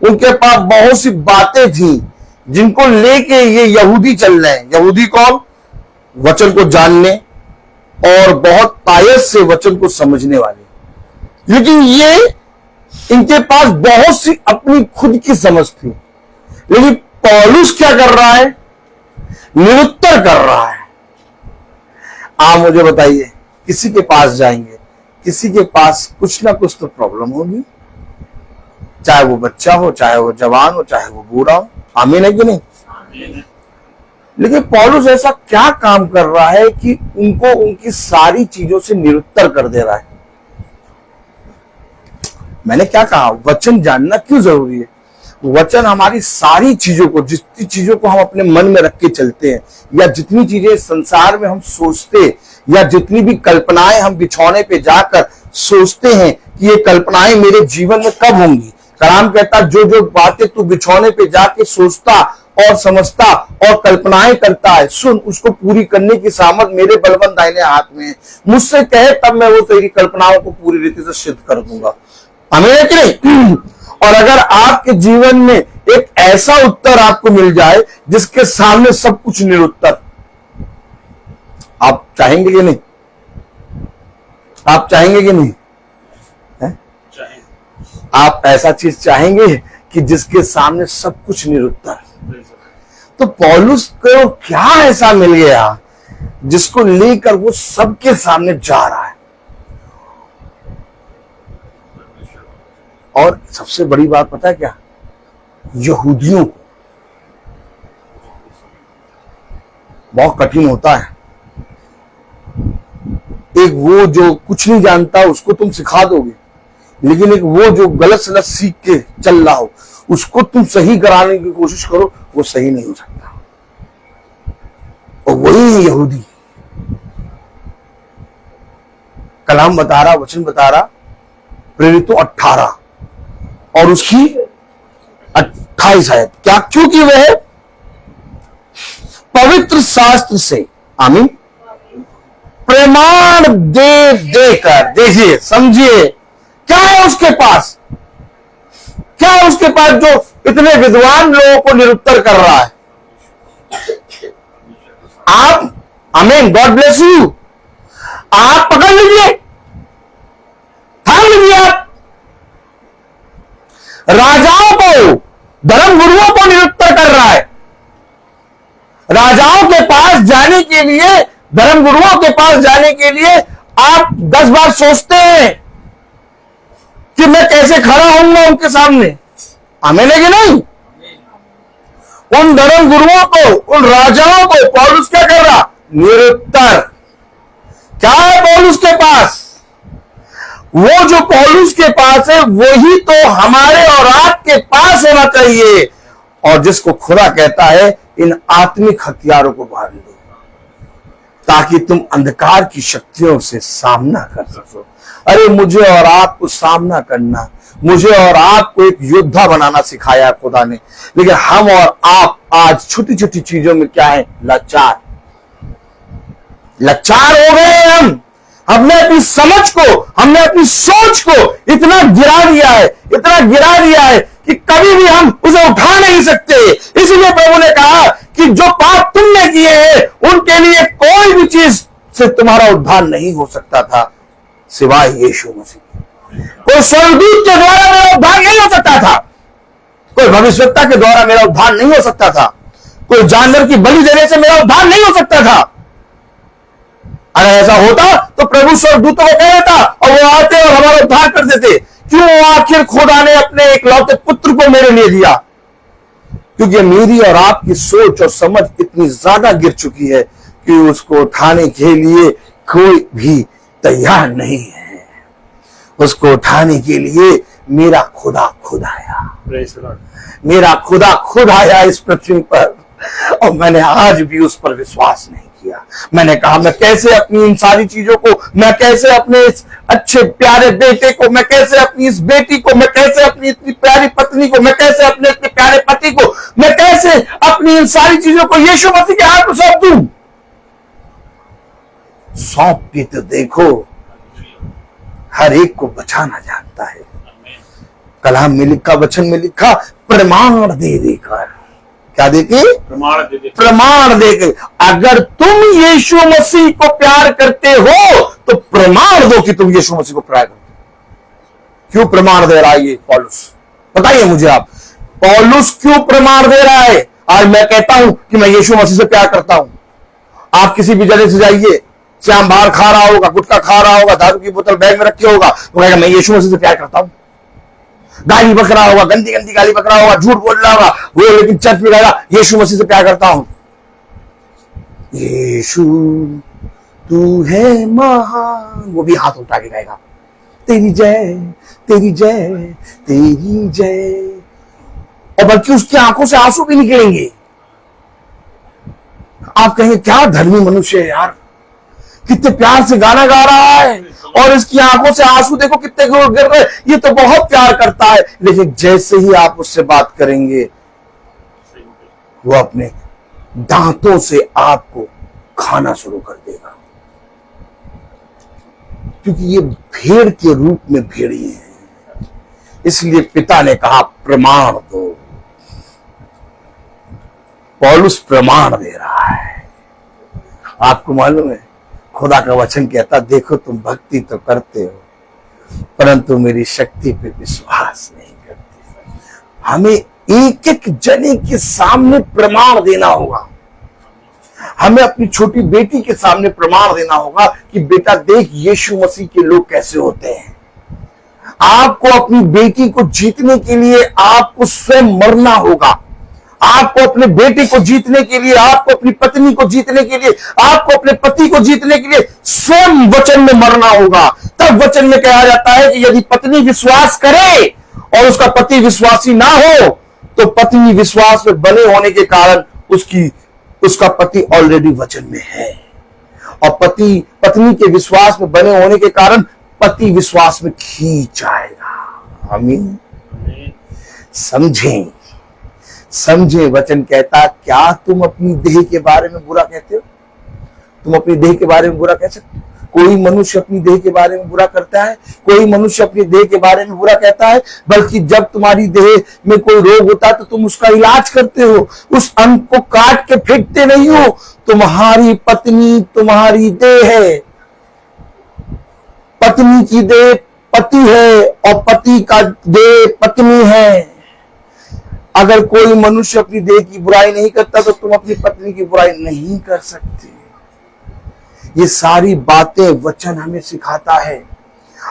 उनके पास बहुत सी बातें थी जिनको लेके ये यहूदी चल रहे हैं। यहूदी कौन? वचन को जानने और बहुत तायत से वचन को समझने वाले। लेकिन ये इनके पास बहुत सी अपनी खुद की समझ थी। लेकिन पौलुस क्या कर रहा है? निरुत्तर कर रहा है। आप मुझे बताइए, किसी के पास जाएंगे, किसी के पास कुछ ना कुछ तो प्रॉब्लम होगी, चाहे वो बच्चा हो, चाहे वो जवान हो, चाहे वो बूढ़ा हो। आमीन है कि नहीं? लेकिन पौलुस ऐसा क्या काम कर रहा है कि उनको उनकी सारी चीजों से निरुत्तर कर दे रहा है? मैंने क्या कहा, वचन जानना क्यों जरूरी है? वचन हमारी सारी चीजों को, जितनी चीजों को हम अपने मन में रख के चलते हैं, या जितनी चीजें संसार में हम सोचते, या जितनी भी कल्पनाएं हम बिछौने पे जाकर सोचते हैं कि ये कल्पनाएं मेरे जीवन में कब होंगी। कलाम कहता, जो जो बातें तू बिछौने पे जाके सोचता और समझता और कल्पनाएं करता है। सुन, उसको पूरी करने की सामर्थ मेरे बलवंत दाहिने हाथ में है। मुझसे कहे तब मैं वो तेरी कल्पनाओं को पूरी रीति से सिद्ध कर दूंगा। आमीन है कि नहीं? और अगर आपके जीवन में एक ऐसा उत्तर आपको मिल जाए जिसके सामने सब कुछ निरुत्तर, आप चाहेंगे कि नहीं? आप चाहेंगे कि नहीं? आप ऐसा चीज चाहेंगे कि जिसके सामने सब कुछ निरुत्तर। तो पौलुस को क्या ऐसा मिल गया जिसको लेकर वो सबके सामने जा रहा है? और सबसे बड़ी बात पता है क्या? यहूदियों को बहुत कठिन होता है। एक वो जो कुछ नहीं जानता उसको तुम सिखा दोगे, लेकिन एक वो जो गलत सलत सीख के चल रहा हो उसको तुम सही कराने की कोशिश करो, वो सही नहीं हो सकता। और वही है यहूदी। कलाम बता रहा, वचन बता रहा, प्रेरितों 18 और उसकी 28 आयत। क्या? क्योंकि वह पवित्र शास्त्र से, आमीन, प्रमाण दे देकर, देखिए समझिए, क्या है उसके पास? क्या है उसके पास जो इतने विद्वान लोगों को निरुत्तर कर रहा है? आप, आमीन, गॉड ब्लेस यू, आप पकड़ लीजिए, थाम लीजिए। आप राजाओं को, धर्म गुरुओं को निरुत्तर कर रहा है। राजाओं के पास जाने के लिए, धर्म गुरुओं के पास जाने के लिए आप 10 बार सोचते हैं कि मैं कैसे खड़ा होऊंगा उनके सामने। आमीन है कि नहीं? उन धर्म गुरुओं को, उन राजाओं को पौलुस क्या कर रहा? निरुत्तर। क्या है पौलुस के पास? वो जो पौलुस के पास है वही तो हमारे और आपके पास होना चाहिए, और जिसको खुदा कहता है इन आत्मिक हथियारों को बांध दो ताकि तुम अंधकार की शक्तियों से सामना कर सको। अरे मुझे और आपको सामना करना, मुझे और आपको एक योद्धा बनाना सिखाया खुदा ने, लेकिन हम और आप आज छोटी छोटी चीजों में क्या है? लाचार। लाचार हो गए हम। हमने अपनी समझ को, हमने अपनी सोच को इतना गिरा दिया है, इतना गिरा दिया है कि कभी भी हम उसे उठा नहीं सकते। इसलिए प्रभु ने कहा कि जो पाप तुमने किए हैं उनके लिए कोई भी चीज से तुम्हारा उद्धार नहीं हो सकता था सिवाय यीशु मसीह। कोई स्वर्गदूत के द्वारा मेरा उद्धार नहीं हो सकता था, कोई भविष्यवक्ता के द्वारा मेरा उद्धार नहीं हो सकता था, कोई जानवर की बलि देने से मेरा उद्धार नहीं हो सकता था। अगर ऐसा होता तो प्रभु स्वर्गदूतों को कह देता और वो आते और हमारा उद्धार कर देते। क्यों आखिर खुदा ने अपने इकलौते पुत्र को मेरे लिए दिया? क्योंकि मेरी और आपकी सोच और समझ इतनी ज्यादा गिर चुकी है कि उसको उठाने के लिए कोई भी तैयार नहीं है। उसको उठाने के लिए मेरा खुदा खुद आया, मेरा खुदा खुद आया इस पृथ्वी पर, और मैंने आज भी उस पर विश्वास नहीं किया। मैंने कहा मैं कैसे अपनी इन सारी चीजों को, मैं कैसे अपने इस अच्छे प्यारे बेटे को, मैं कैसे अपनी इस बेटी को, मैं कैसे अपनी इतनी प्यारी पत्नी को, मैं कैसे अपने इतने प्यारे पति को, मैं कैसे अपनी इन सारी चीजों को यीशु मसीह के हाथ में सौंप दूं? सौंप के तो देखो, हर एक को बचाना जानता है। कलाम में लिखा, वचन में लिखा, प्रमाण दे देकर, क्या देके? प्रमाण देके। अगर तुम यीशु मसीह को प्यार करते हो तो प्रमाण दो कि तुम यीशु मसीह को प्यार करते हो। क्यों प्रमाण दे रहा है ये पौलुस? बताइए मुझे आप, पौलुस क्यों प्रमाण दे रहा है? आज मैं कहता हूं कि मैं यीशु मसीह से प्यार करता हूं। आप किसी भी जगह से जाइए, श्याम बाहर खा रहा होगा, गुटखा खा रहा होगा, दारू की बोतल बैग में रखी होगा, वो कहेगा मैं यीशु मसीह से प्यार करता हूं। गाली बक रहा होगा, गंदी गंदी गाली बक रहा होगा, झूठ बोल रहा होगा, वो लेकिन चर्च में कहेगा यीशु मसीह से प्यार करता हूं। यीशु तू है महान, वो भी हाथ उठा के कहेगा तेरी जय, तेरी जय, तेरी जय, और बल्कि उसकी आंखों से आंसू भी निकलेंगे। आप कहेंगे क्या धर्मी मनुष्य है यार, कितने प्यार से गाना गा रहा है और इसकी आंखों से आंसू देखो कितने गिर रहे, ये तो बहुत प्यार करता है। लेकिन जैसे ही आप उससे बात करेंगे वो अपने दांतों से आपको खाना शुरू कर देगा, क्योंकि ये भेड़ के रूप में भेड़िए हैं। इसलिए पिता ने कहा प्रमाण दो। पौलुस प्रमाण दे रहा है। आपको मालूम है, खुदा का वचन कहता, देखो तुम भक्ति तो करते हो परंतु मेरी शक्ति पे विश्वास नहीं करते। हमें एक एक जने के सामने प्रमाण देना होगा। हमें अपनी छोटी बेटी के सामने प्रमाण देना होगा कि बेटा देख यीशु मसीह के लोग कैसे होते हैं। आपको अपनी बेटी को जीतने के लिए आपको स्वयं मरना होगा। आपको अपने बेटे को जीतने के लिए, आपको अपनी पत्नी को जीतने के लिए, आपको अपने पति को जीतने के लिए स्वयं वचन में मरना होगा। तब वचन में कहा जाता है कि यदि पत्नी विश्वास करे और उसका पति विश्वासी ना हो तो पत्नी विश्वास में बने होने के कारण उसका पति ऑलरेडी वचन में है, और पत्नी के विश्वास में बने होने के कारण पति विश्वास में खींच जाएगा। आमीन। समझें वचन कहता, क्या तुम अपनी देह के बारे में बुरा कहते हो? तुम अपनी देह के बारे में बुरा कह सकते हो? कोई मनुष्य अपनी देह के बारे में बुरा करता है? कोई मनुष्य अपनी देह के बारे में बुरा कहता है? बल्कि जब तुम्हारी देह में कोई रोग होता है तो तुम उसका इलाज करते हो, उस अंग को काट के फेंकते नहीं हो। तुम्हारी पत्नी तुम्हारी देह है, पत्नी की देह पति है और पति का देह पत्नी है। अगर कोई मनुष्य अपनी देह की बुराई नहीं करता तो तुम अपनी पत्नी की बुराई नहीं कर सकते। ये सारी बातें वचन हमें सिखाता है।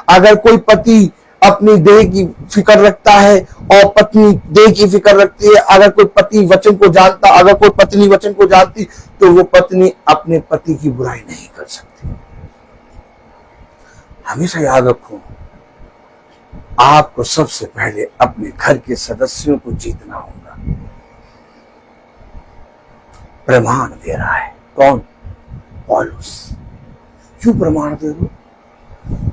अगर कोई पति अपनी देह की फिक्र रखता है और पत्नी देह की फिक्र रखती है, अगर कोई पति वचन को जानता, अगर कोई पत्नी वचन को जानती, तो वो पत्नी अपने पति की बुराई नहीं कर सकती। हमेशा याद रखो, आपको सबसे पहले अपने घर के सदस्यों को जीतना होगा। प्रमाण दे रहा है कौन? पौलुस। क्यों प्रमाण दे रहे?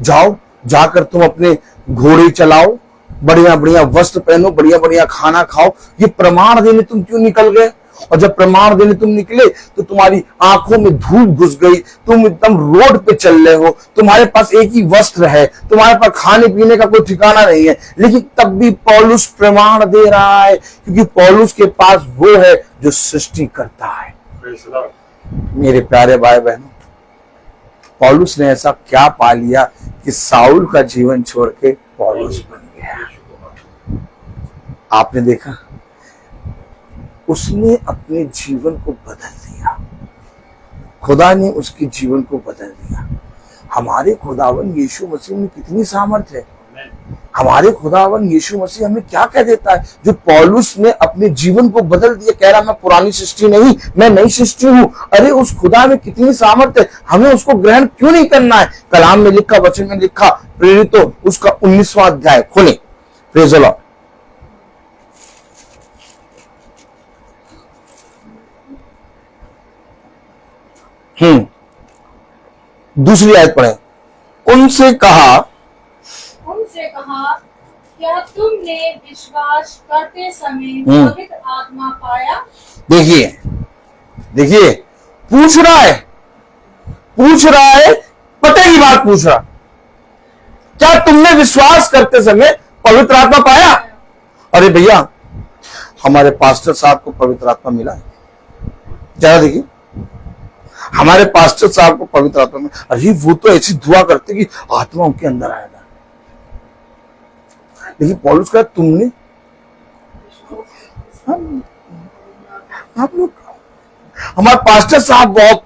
जाओ, जाकर तुम अपने घोड़े चलाओ, बढ़िया बढ़िया वस्त्र पहनो, बढ़िया बढ़िया खाना खाओ। ये प्रमाण देने तुम क्यों निकल गए? और जब प्रमाण देने तुम निकले तो तुम्हारी आंखों में धूल घुस गई, तुम एकदम रोड पे चल रहे हो, तुम्हारे पास एक ही वस्त्र है, तुम्हारे पास खाने पीने का कोई ठिकाना नहीं है, लेकिन तब भी पौलुस प्रमाण दे रहा है, क्योंकि पौलुस के पास वो है जो सृष्टि करता है। मेरे प्यारे भाई बहनों, पौलुस ने ऐसा क्या पा लिया कि साउल का जीवन छोड़ के पौलुस बन गया? आपने देखा, उसने अपने जीवन को बदल दिया, खुदा ने उसके जीवन को बदल दिया। हमारे खुदावन यीशु मसीह में कितनी सामर्थ्य है। हमारे खुदावन यीशु मसीह हमें क्या कह देता है, जो पौलुस ने अपने जीवन को बदल दिया। कह रहा मैं पुरानी सृष्टि नहीं, मैं नई सृष्टि हूं। अरे उस खुदा में कितनी सामर्थ्य है, हमें उसको ग्रहण क्यों नहीं करना है? कलाम में लिखा, वचन में लिखा, प्रेरितों उसका 19वां अध्याय खोले। Praise the Lord. दूसरी आयत पढ़े। उनसे कहा, क्या तुमने विश्वास करते समय पवित्र आत्मा पाया? देखिए पूछ रहा है, पते की बात पूछ रहा। क्या तुमने विश्वास करते समय पवित्र आत्मा पाया? अरे भैया, हमारे पास्टर साहब को पवित्र आत्मा मिला है। जरा देखिए, हमारे पास्टर साहब को पवित्र आत्मा में, अरे वो तो ऐसी दुआ करते कि आत्मा उनके अंदर आएगा। लेकिन पौलुस का तुमने, आप लोग, हमारे पास्टर साहब बहुत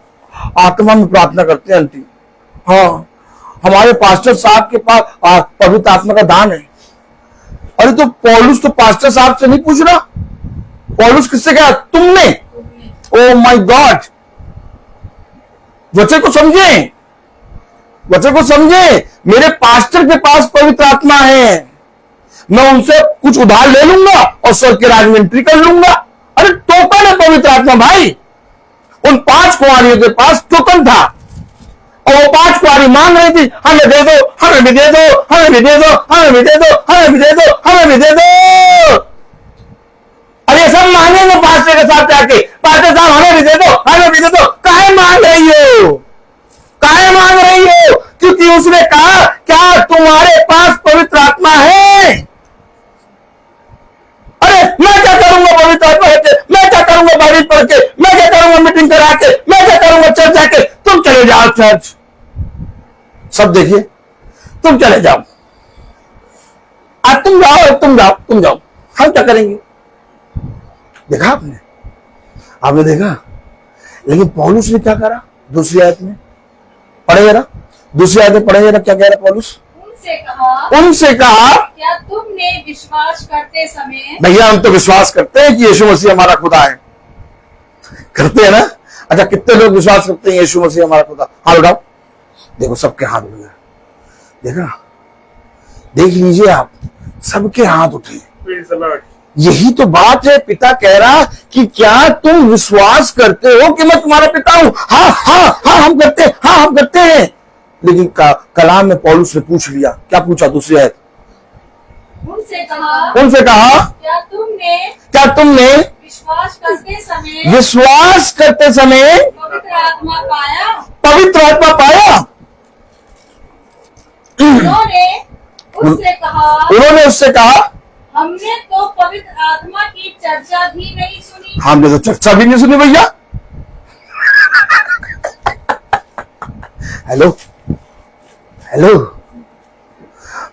आत्मा में प्रार्थना करते हैं आंटी। हाँ, हमारे पास्टर साहब के पास पवित्र आत्मा का दान है। अरे तो पौलुस तो पास्टर साहब से नहीं पूछ रहा, पौलुस किससे कहा? तुमने। ओ माय गॉड, वचन को समझे। मेरे पास्टर के पास पवित्र आत्मा है, मैं उनसे कुछ उधार ले लूंगा और स्वर्ग के राज्य में एंट्री कर लूंगा। अरे टोकन है पवित्र आत्मा भाई। उन 5 कुंवारियों के पास टोकन था और वो 5 कुंवारी मांग रही थी, हमें दे दो, हमें भी दे दो, हमें भी दे दो, हमें भी दे दो, हमें भी दे दो, हमें भी दे दो। अरे सब मांगेंगे पास्टर के साथ जाके, पास्टर साहब हमें भी दे दो, हमें भी दे दो। काहे मांग रही हो, काहे मांग रही हो? क्योंकि उसने कहा क्या तुम्हारे पास पवित्र आत्मा है? अरे मैं क्या करूंगा पवित्र आत्मा है, मैं क्या करूंगा बाइबल पढ़ के, मैं क्या करूंगा मीटिंग करा के, मैं क्या करूंगा चर्च जाके? तुम चले जाओ चर्च, सब देखिए, तुम चले जाओ, आज तुम जाओ, तुम जाओ, तुम जाओ, हम क्या करेंगे? देखा आपने, आपने देखा? लेकिन पौलुस ने क्या करा? दूसरी आयत में पढ़े जरा, दूसरी आयत में पढ़े जरा, क्या कह रहा पौलुस? उनसे कहा क्या तुमने विश्वास करते समय, भैया हम तो विश्वास करते हैं कि यीशु मसीह हमारा खुदा है, करते हैं ना? अच्छा, कितने लोग विश्वास करते हैं यीशु मसीह हमारा खुदा? हाथ उठाओ, देखो सबके हाथ उठ गए, देखा? देख लीजिए आप, सबके हाथ उठे। यही तो बात है, पिता कह रहा कि क्या तुम विश्वास करते हो कि मैं तुम्हारा पिता हूं? हाँ हाँ हाँ हम करते हैं, हाँ हम करते हैं। लेकिन कलाम में पौलुस ने पूछ लिया, क्या पूछा? दूसरी आयत, उनसे कहा क्या तुमने विश्वास करते समय पवित्र आत्मा पाया? पवित्र आत्मा पाया? उन्होंने उससे कहा हमने तो पवित्र आत्मा की चर्चा भी नहीं सुनी। हमने तो चर्चा भी नहीं सुनी भैया। हेलो हेलो,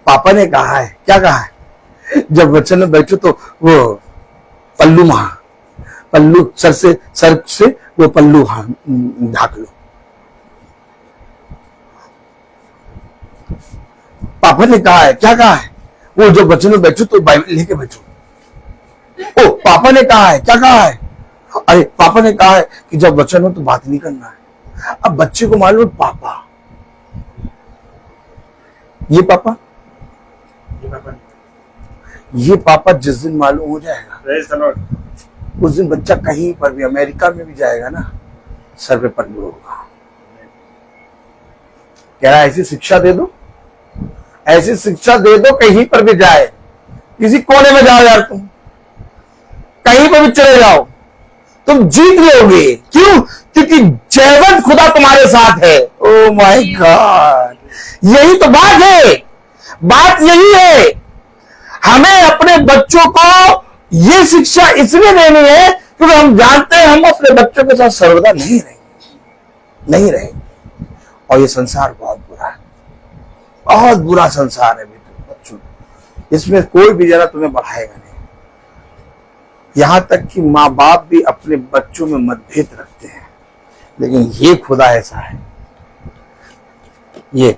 पापा ने कहा है, क्या कहा है? जब वचन में बैठो तो वो पल्लू सर से वो पल्लू ढाक लो। पापा ने कहा है, क्या कहा है? वो जब वचन में बैठो तो बाइबल लेके बैठो। ओ पापा ने कहा है, क्या कहा है? अरे पापा ने कहा है कि जब वचन हो तो बात नहीं करना है। अब बच्चे को मालूम पापा, ये पापा जिस दिन मालूम हो जाएगा उस दिन बच्चा कहीं पर भी, अमेरिका में भी जाएगा ना, सर पे पल्लू होगा। कह रहा ऐसी शिक्षा दे दो, ऐसी शिक्षा दे दो, कहीं पर भी जाए, किसी कोने में जाओ यार, तुम कहीं पर भी चले जाओ, तुम जीत लोगे। क्यों? क्योंकि जयवंत खुदा तुम्हारे साथ है। ओ माय गॉड, यही तो बात है, बात यही है। हमें अपने बच्चों को ये शिक्षा इसलिए देनी है क्योंकि हम जानते हैं हम अपने बच्चों के साथ सर्वदा नहीं रहेंगे। और ये संसार बहुत बुरा है, बहुत बुरा संसार है बच्चों, इसमें कोई भी जरा तुम्हें बढ़ाएगा नहीं। यहां तक कि माँ बाप भी अपने बच्चों में मतभेद रखते हैं, लेकिन ये खुदा ऐसा है, ये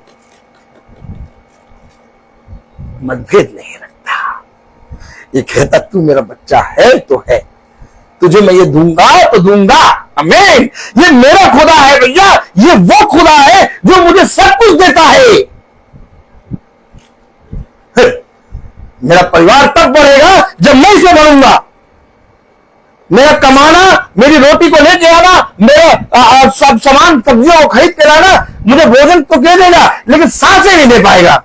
मतभेद नहीं रखता। ये कहता तू मेरा बच्चा है तो है, तुझे मैं ये दूंगा तो दूंगा। आमीन। ये मेरा खुदा है भैया, ये वो खुदा है जो मुझे सब कुछ देता है। मेरा परिवार तब बढ़ेगा जब मैं इसे बढ़ूंगा। मेरा कमाना, मेरी रोटी को लेके आना, मेरा सब सामान सब्जियों को खरीद के लाना मुझे भोजन तो दे देगा, लेकिन सांसें नहीं दे पाएगा।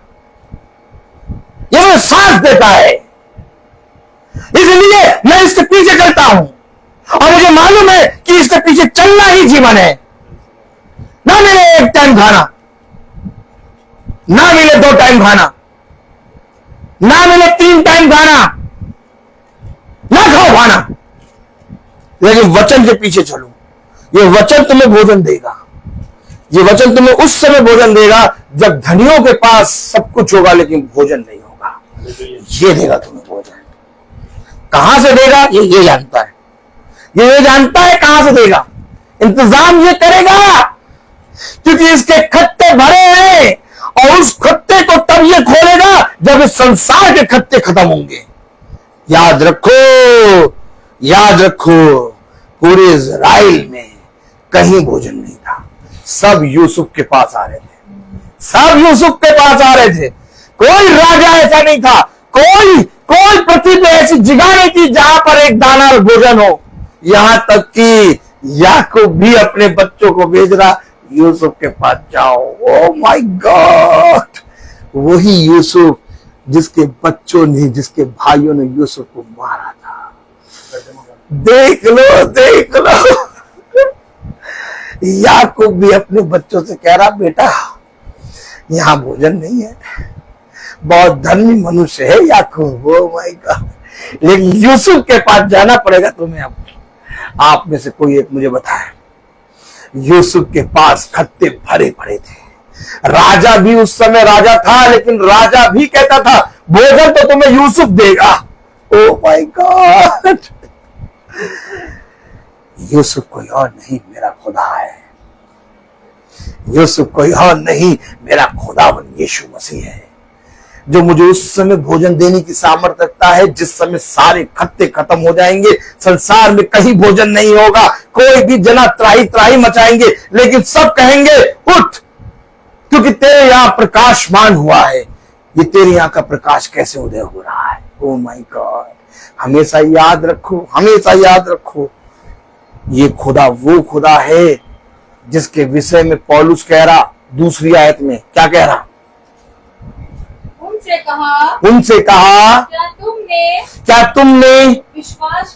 ये मुझे सांस देता है, इसलिए मैं इसके पीछे चलता हूं और मुझे मालूम है कि इसके पीछे चलना ही जीवन है। ना मिले एक टाइम खाना, ना मिले 2 टाइम खाना, ना मिले 3 टाइम खाना, ना खाओ खाना, लेकिन वचन के पीछे चलो। ये वचन तुम्हें भोजन देगा, ये वचन तुम्हें उस समय भोजन देगा जब धनियों के पास सब कुछ होगा लेकिन भोजन नहीं होगा। ये देगा तुम्हें भोजन। कहां से देगा ये जानता है, ये जानता है कहां से देगा। इंतजाम ये करेगा क्योंकि इसके खत्ते भरे हैं, और उस खत्ते को तब ये खोलेगा जब इस संसार के खत्ते खत्म होंगे। याद रखो, याद रखो, पूरे इज़राइल में कहीं भोजन नहीं था। सब यूसुफ के पास आ रहे थे, सब यूसुफ के पास आ रहे थे। कोई राजा ऐसा नहीं था, कोई पृथ्वी पे ऐसी जगह नहीं थी जहां पर एक दाना भोजन हो। यहां तक कि याकूब भी अपने बच्चों को भेज रहा, यूसुफ के पास जाओ। ओ माय गॉड, वही यूसुफ जिसके बच्चों ने, जिसके भाइयों ने यूसुफ को मारा था। देख लो देख लो। याकूब भी अपने बच्चों से कह रहा, बेटा यहाँ भोजन नहीं है। बहुत धर्मी मनुष्य है याकूब, ओ माय गॉड, लेकिन यूसुफ के पास जाना पड़ेगा तुम्हें। अब आप में से कोई एक मुझे बताए, यूसुफ के पास खत्ते भरे पड़े थे। राजा भी उस समय राजा था, लेकिन राजा भी कहता था भोजन तो तुम्हें यूसुफ देगा। ओ माय गॉड, यूसुफ कोई और नहीं, मेरा खुदा है। यूसुफ कोई और नहीं, मेरा खुदावन यीशु मसीह है, जो मुझे उस समय भोजन देने की सामर्थ्य रखता है जिस समय सारे खत्ते खत्म हो जाएंगे, संसार में कहीं भोजन नहीं होगा, कोई भी जना त्राही त्राही मचाएंगे, लेकिन सब कहेंगे उठ, क्योंकि तेरे यहां प्रकाशमान हुआ है। ये तेरे यहां का प्रकाश कैसे उदय हो रहा है। ओ माय गॉड, हमेशा याद रखो, हमेशा याद रखो, ये खुदा वो खुदा है जिसके विषय में पौलुस कह रहा दूसरी आयत में, क्या कह रहा, उनसे कहा क्या तुमने विश्वास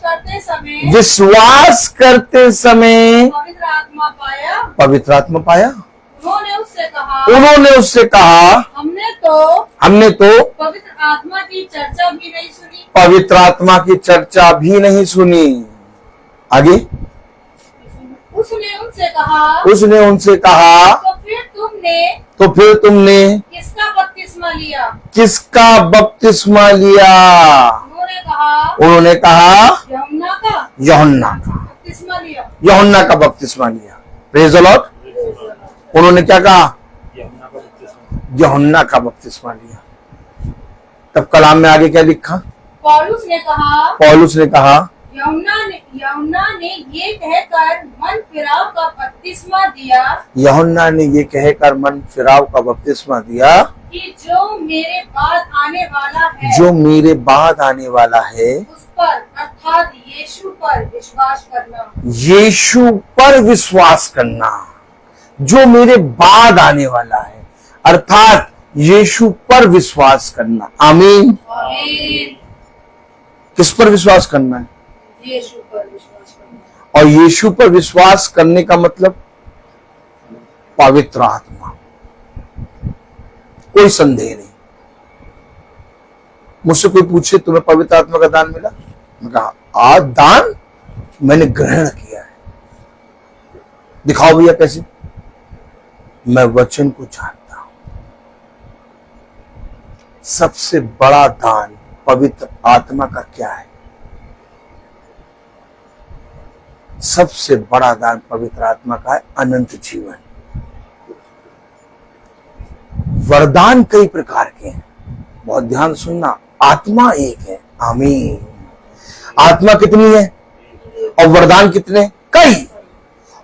करते समय पवित्र आत्मा पाया। उन्होंने उससे कहा हमने तो पवित्र आत्मा की चर्चा भी नहीं सुनी। पवित्र आत्मा की चर्चा भी नहीं सुनी। आगे उसने उनसे कहा तो फिर तुमने किसका बपतिस्मा लिया। उन्होंने कहा यूहन्ना का बपतिस्मा लिया। Praise the Lord. उन्होंने क्या कहा, यूहन्ना का बपतिस्मा लिया। तब कलाम में आगे क्या लिखा, पौलुस ने कहा यूहन्ना ने ये कहकर मन फिराव का बपतिस्मा दिया। यूहन्ना ने ये कहकर मन फिराव का बपतिस्मा दिया कि जो मेरे बाद आने वाला है उस पर अर्थात यीशु पर विश्वास करना। जो मेरे बाद आने वाला है अर्थात यीशु पर विश्वास करना। आमीन। किस पर विश्वास करना है, यीशु पर विश्वास करना। और यीशु पर विश्वास करने का मतलब पवित्र आत्मा, कोई संदेह नहीं। मुझसे कोई पूछे तुम्हें पवित्र आत्मा का दान मिला, मैं कहा आज दान मैंने ग्रहण किया है। दिखाओ भैया कैसे। मैं वचन को जानता हूं। सबसे बड़ा दान पवित्र आत्मा का क्या है, सबसे बड़ा दान पवित्र आत्मा का है अनंत जीवन। वरदान कई प्रकार के हैं, बहुत ध्यान सुनना। आत्मा एक है। आमीन। आत्मा कितनी है और वरदान कितने, कई।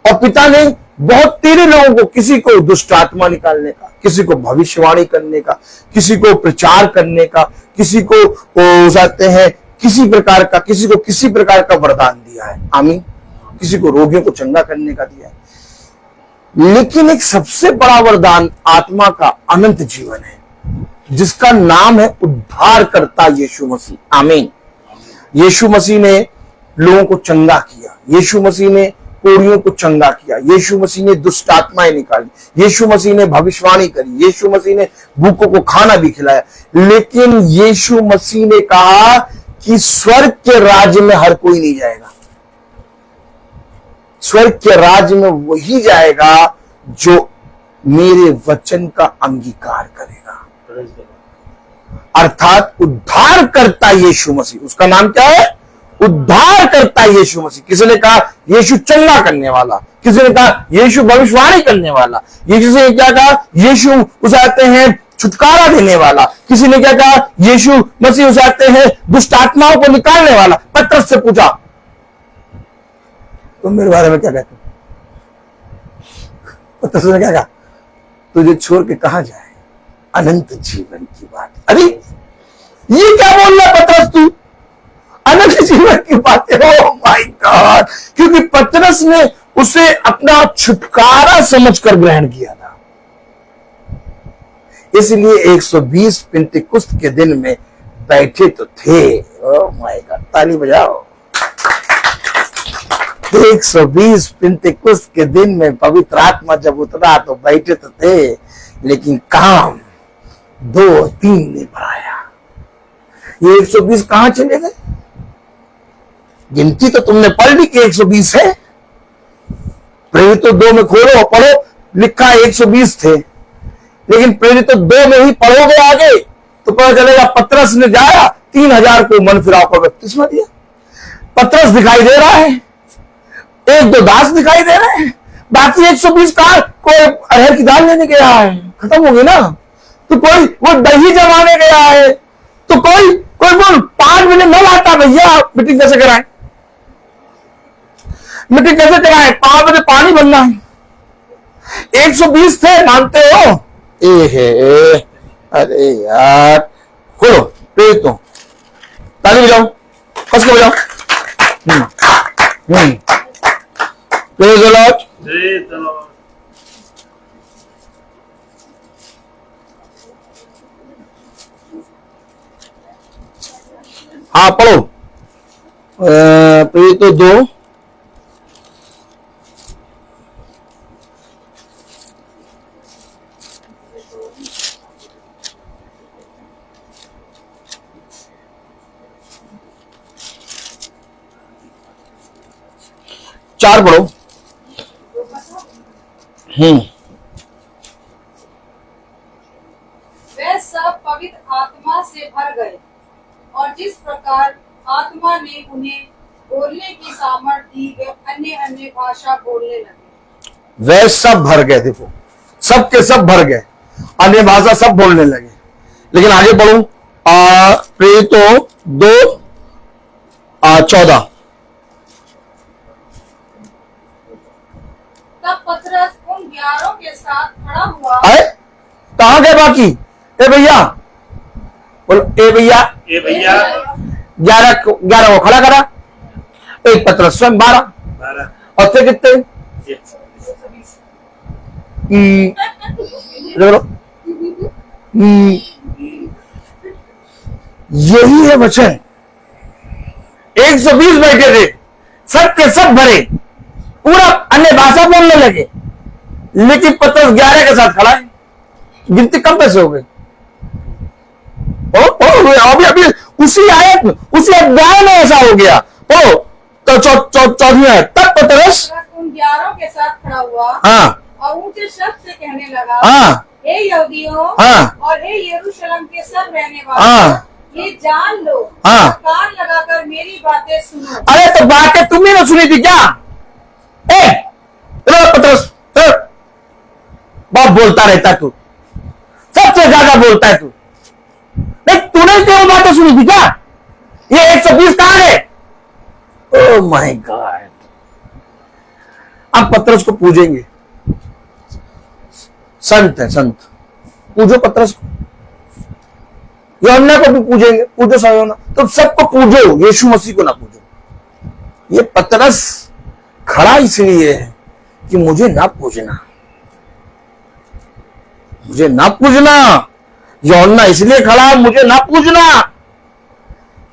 और पिता ने बहुत तेरे लोगों को, किसी को दुष्ट आत्मा निकालने का, किसी को भविष्यवाणी करने का, किसी को प्रचार करने का, किसी को जाते हैं किसी प्रकार का, किसी को किसी प्रकार का वरदान दिया है। आमीन। किसी को रोगियों को चंगा करने का दिया है, लेकिन एक सबसे बड़ा वरदान आत्मा का अनंत जीवन है, जिसका नाम है उद्धारकर्ता यीशु मसीह। आमीन। यीशु मसीह ने लोगों को चंगा किया, यीशु मसीह ने कोड़ियों को चंगा किया, यीशु मसीह ने दुष्ट आत्माएं निकाली, यीशु मसीह ने भविष्यवाणी करी, यीशु मसीह ने भूखों को खाना भी खिलाया। लेकिन यीशु मसीह ने कहा कि स्वर्ग के राज्य में हर कोई नहीं जाएगा। स्वर्ग के राज्य में वही जाएगा जो मेरे वचन का अंगीकार करेगा, अर्थात उद्धार करता यीशु मसीह। उसका नाम क्या है, उद्धार करता यीशु मसीह। किसी ने कहा यीशु चंगा करने वाला, किसी ने कहा यीशु भविष्यवाणी करने वाला, किसी ने क्या कहा यीशु उसाते हैं छुटकारा देने वाला, किसी ने क्या कहा यीशु मसीह उसाते हैं दुष्ट आत्माओं को निकालने वाला। पतरस से पूछा तुम मेरे बारे में क्या कहते हो, पतरस ने क्या कहा, तुझे छोड़ के कहां जाए, अनंत जीवन की बात। अरे ये क्या बोल रहा पतरस तू, अनंत जीवन की बातें। Oh my God. क्योंकि पतरस ने उसे अपना छुटकारा समझकर ग्रहण किया था, इसलिए 120 पिंतेकुस्त के दिन में बैठे तो थे। ओह माय गॉड, ताली बजाओ। 120 पिंतेकुस्त के दिन में पवित्र आत्मा जब उतरा तो बैठे तो थे, लेकिन काम 2-3 ने बढ़ाया। ये 120 कहां चले गए? गिनती तो तुमने पढ़ ली कि 120 है। प्रेरित तो 2 में खोलो और पढ़ो, लिखा है 120 थे, लेकिन प्रेरित तो 2 में ही पढ़ोगे आगे तो पता चलेगा पतरस ने जाया 3000 को मन फिराव का बपतिस्मा दिया। पतरस दिखाई दे रहा है, 1-2 दास दिखाई दे रहे हैं, बाकी 120 कहां? कोई अरहर की दाल लेने गया है, खत्म हो गई ना, तो कोई वो दही जमाने गया है, तो कोई बोल 5 बजे न आता भैया मीटिंग कैसे कराएं, मीटिंग कैसे कराएं, 5 बजे पानी बनना है। 120 थे, मानते हो? अरे यार, खोलो प्रेरित तो ताली बजाओ, कस के बजाओ। Praise the Lord. Praise the Lord. हाँ पढ़ो, प्रेरित तो 2 4 पढ़ो। वे सब पवित्र आत्मा से भर गए और जिस प्रकार आत्मा ने उन्हें बोलने की सामर्थ दी वे अन्य अन्य भाषा बोलने लगे। वे सब भर गए, देखो सब के सब भर गए, अन्य भाषा सब बोलने लगे। लेकिन आगे पढ़ो, प्रेरितों 2:14। तब पतरस उन 11 के साथ खड़ा हुआ। अरे कहां गए बाकी? ए भैया बोलो, ए भैया। ये भैया 11 को खड़ा करा, एक पतरस स्वयं 12 और थे कितने? यही है वचन। 120 बैठे थे, सब के सब भरे, पूरा अन्य भाषा बोलने लगे, लेकिन पतरस 11 के साथ खड़ा है। गिनती कम पैसे हो गए? अभी उसी आयत में, उसी अध्याय में ऐसा हो गया। ओ तो 4वीं आयत, तब पतरस उन 11 के साथ खड़ा हुआ। हाँ और ऊंचे शब्द से कहने लगा, हाँ हे यहूदियों हाँ और हे यरूशलेम के सब रहने वाले, हाँ ये जान लो, हाँ। कान लगाकर मेरी बातें सुनो। अरे तो बातें तुमने ना सुनी थी क्या? पतरस बहुत बोलता रहता तू, सबसे ज्यादा बोलता है तू। नहीं तूने तो बातें सुनी थी क्या? ये 120 कहां है? Oh my God. अब पतरस को पूजेंगे, संत है, संत पूजो पतरस को, यूहन्ना को भी पूजेंगे, पूजो यूहन्ना, तो सबको पूजो, यीशु मसीह को ना पूजो। ये पतरस खड़ा इसलिए है कि मुझे ना पूजना, मुझे ना पूजना। यूहन्ना इसलिए खड़ा, मुझे ना पूजना।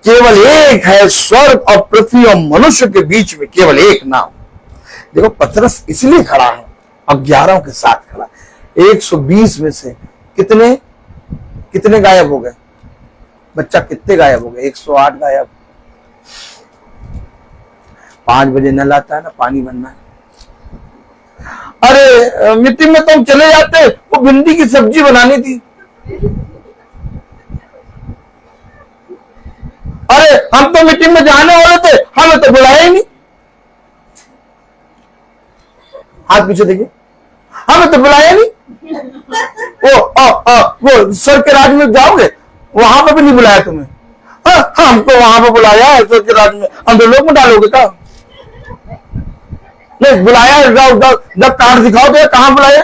केवल एक है स्वर्ग और पृथ्वी और मनुष्य के बीच में, केवल एक नाम। देखो पतरस इसलिए खड़ा है, अब 11 के साथ खड़ा। 120 में से कितने गायब हो गए? बच्चा कितने गायब हो गए? 108 गायब। 5 बजे नल आता है ना, पानी बनना है। अरे मीटिंग में तुम चले जाते, वो भिंडी की सब्जी बनानी थी। अरे हम तो मीटिंग में जाने वाले थे, हमें तो बुलाया ही नहीं। हाथ पीछे देखिए, हमें तो बुलाया नहीं। वो स्वर्ग के राज में जाओगे, वहां पर भी नहीं बुलाया तुम्हें। हमको वहां पर बुलाया है स्वर्ग के राज में, हम तो लोग में डालोगे क्या? नहीं बुलाया, जब कार्ड दिखाओ तो कहां बुलाया?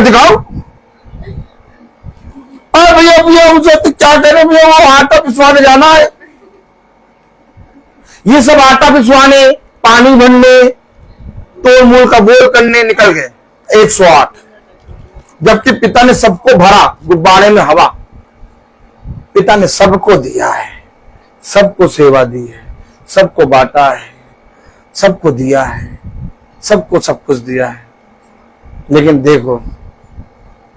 दिखाओ। भैया उसे तो क्या करे भैया, वो आटा पिसवाने जाना है। ये सब आटा पिसवाने, पानी भरने, तोड़ मोड़ का बोल करने निकल गए 108, जबकि पिता ने सबको भरा गुब्बारे में हवा। पिता ने सबको दिया है, सबको सेवा दी है, सबको बांटा है, सबको दिया है, सबको सब कुछ दिया है। लेकिन देखो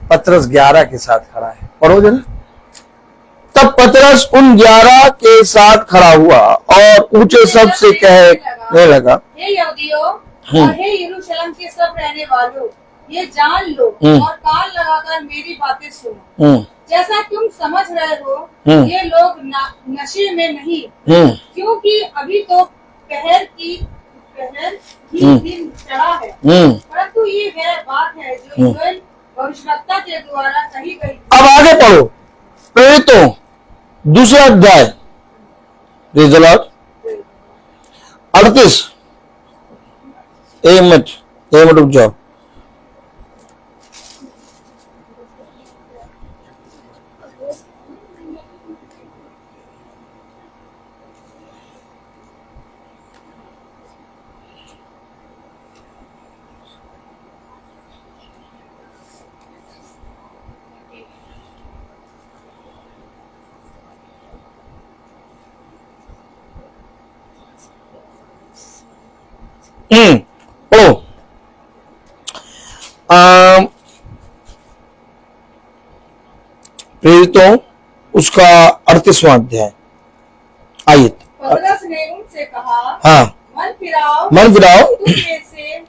पतरस 11 के साथ खड़ा है, पढ़ोगे ना। तब पतरस उन 11 के साथ खड़ा हुआ और ऊंचे शब्द से कहने लगा, हे यहूदियों और हे यरूशलेम के सब रहने वालों, ये जान लो और कान लगाकर मेरी बातें सुनो। जैसा तुम समझ रहे हो ये लोग नशे में नहीं, क्योंकि अभी तो पहर ही दिन चढ़ा है, परंतु ये है बात है जो योएल भविष्यवक्ता के द्वारा कही गई। अब आगे पढ़ो, प्रेरितों 2 अध्याय 38। एक मिनट रुक जाओ। पढ़ो। प्रेरितों उसका 38वां अध्याय आयत। पतरस ने उनसे कहा, हाँ, मन फिराओ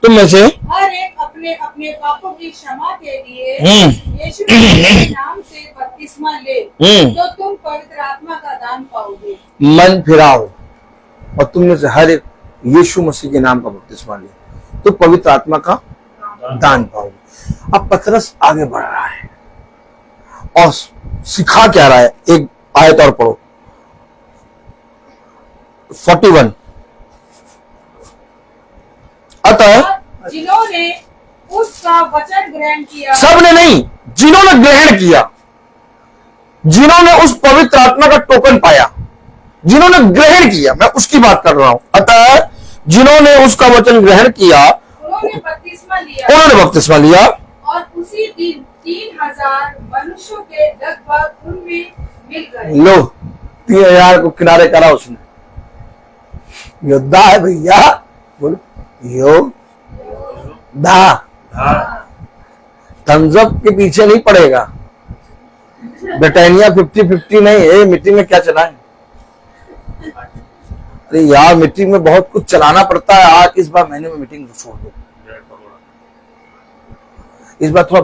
तुम में से हर एक अपने अपने पापों की क्षमा के लिए यीशु के नाम से बपतिस्मा ले, तो तुम पवित्र आत्मा का दान पाओगे। मन फिराओ और तुम में से हर एक यीशु मसीह के नाम का बपतिस्मा ले, तो पवित्र आत्मा का दान पाओगे। अब पतरस आगे बढ़ रहा है और सिखा क्या रहा है, एक आयत और पढ़ो 41। अतः जिन्होंने उसका वचन ग्रहण किया, सबने नहीं, जिन्होंने ग्रहण किया, जिन्होंने उस पवित्र आत्मा का टोकन पाया, जिन्होंने ग्रहण किया, मैं उसकी बात कर रहा हूं। अतः जिन्होंने उसका वचन ग्रहण किया उन्होंने बपतिस्मा लिया और उसी दिन 3000 मनुष्यों के लगभग उनमें मिल गए। लो 3000 को किनारे करा उसने। योद्धा है भैया, बोलो योद्धा। थम्सअप के पीछे नहीं पड़ेगा, ब्रिटानिया 50-50 नहीं है। मीटिंग में क्या चला है? अरे यार मीटिंग में बहुत कुछ चलाना पड़ता है। आज इस बार महीने में मीटिंग छोड़ दो, इस बार थोड़ा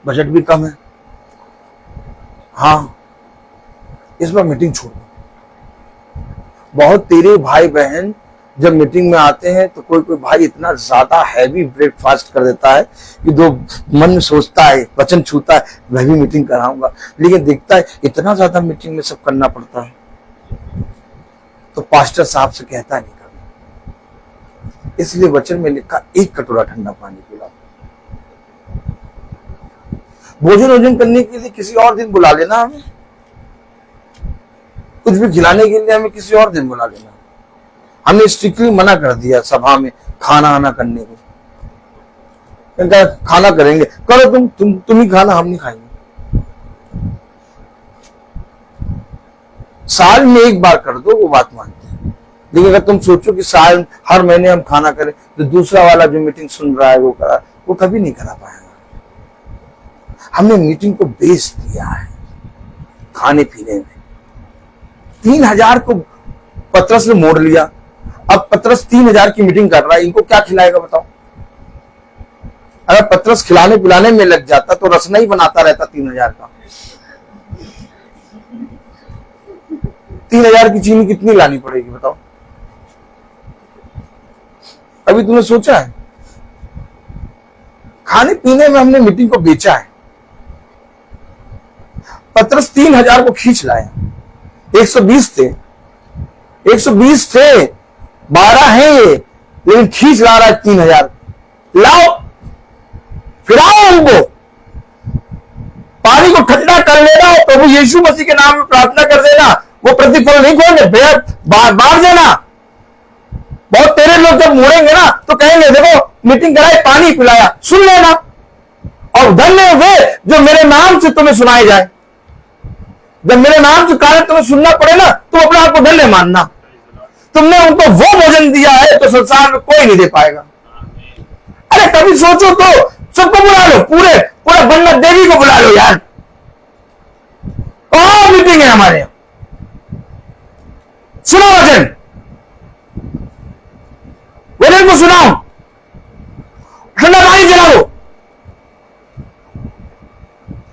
बजट भी कम है। हाँ इस बार मीटिंग छोड़ दो। बहुत तेरे भाई बहन जब मीटिंग में आते हैं तो कोई कोई भाई इतना ज्यादा हैवी ब्रेकफास्ट कर देता है कि दो मन में सोचता है, वचन छूता है, मैं भी मीटिंग कराऊंगा, लेकिन देखता है इतना ज्यादा मीटिंग में सब करना पड़ता है तो पास्टर साहब से कहता नहीं कभी। इसलिए वचन में लिखा 1 कटोरा ठंडा पानी पिलाओ। भोजन करने के लिए किसी और दिन बुला लेना, हमें कुछ भी खिलाने के लिए हमें किसी और दिन बुला लेना। हमने स्ट्रिक्टली मना कर दिया सभा में खाना आना करने को। खाना करेंगे, करो तुम ही खाना, हम नहीं खाएंगे। साल में 1 बार कर दो, वो बात मानते हैं। लेकिन अगर तुम सोचो कि साल हर महीने हम खाना करें तो दूसरा वाला जो मीटिंग सुन रहा है वो कभी नहीं करा पाएगा। हमने मीटिंग को बेच दिया है खाने पीने में। 3000 को पतरस ने मोड़ लिया। अब पतरस 3000 की मीटिंग कर रहा है, इनको क्या खिलाएगा बताओ? अगर पतरस खिलाने पिलाने में लग जाता तो रसना ही बनाता रहता 3000 का। 3000 की चीनी कितनी लानी पड़ेगी बताओ? अभी तुमने सोचा है? खाने पीने में हमने मीटिंग को बेचा है। पतरस 3000 को खींच लाया। 120 थे, 12 है ये, लेकिन खींच ला रहा है 3000। लाओ, फिराओ उनको, पानी को ठंडा कर लेना, प्रभु यीशु मसीह के नाम में प्रार्थना कर देना, वो प्रतिफल नहीं खोलने, बाहर देना। बहुत तेरे लोग जब मुड़ेंगे ना तो कहेंगे देखो मीटिंग कराई, पानी पिलाया, सुन लेना, और धन्य वे जो मेरे नाम से तुम्हें सुनाए जाए। जब मेरे नाम से कारण तुम्हें सुनना पड़े ना तो अपने आप को धन्य मानना। तुमने उनको वो भोजन दिया है तो संसार में कोई नहीं दे पाएगा। अरे कभी सोचो तो, सबको बुला लो, पूरा गन्नत देवी को बुला लो यार, और मीटिंग है हमारे यहां, सुनो वचन, वचन को सुनाओ, ठंडा पानी चलाओ।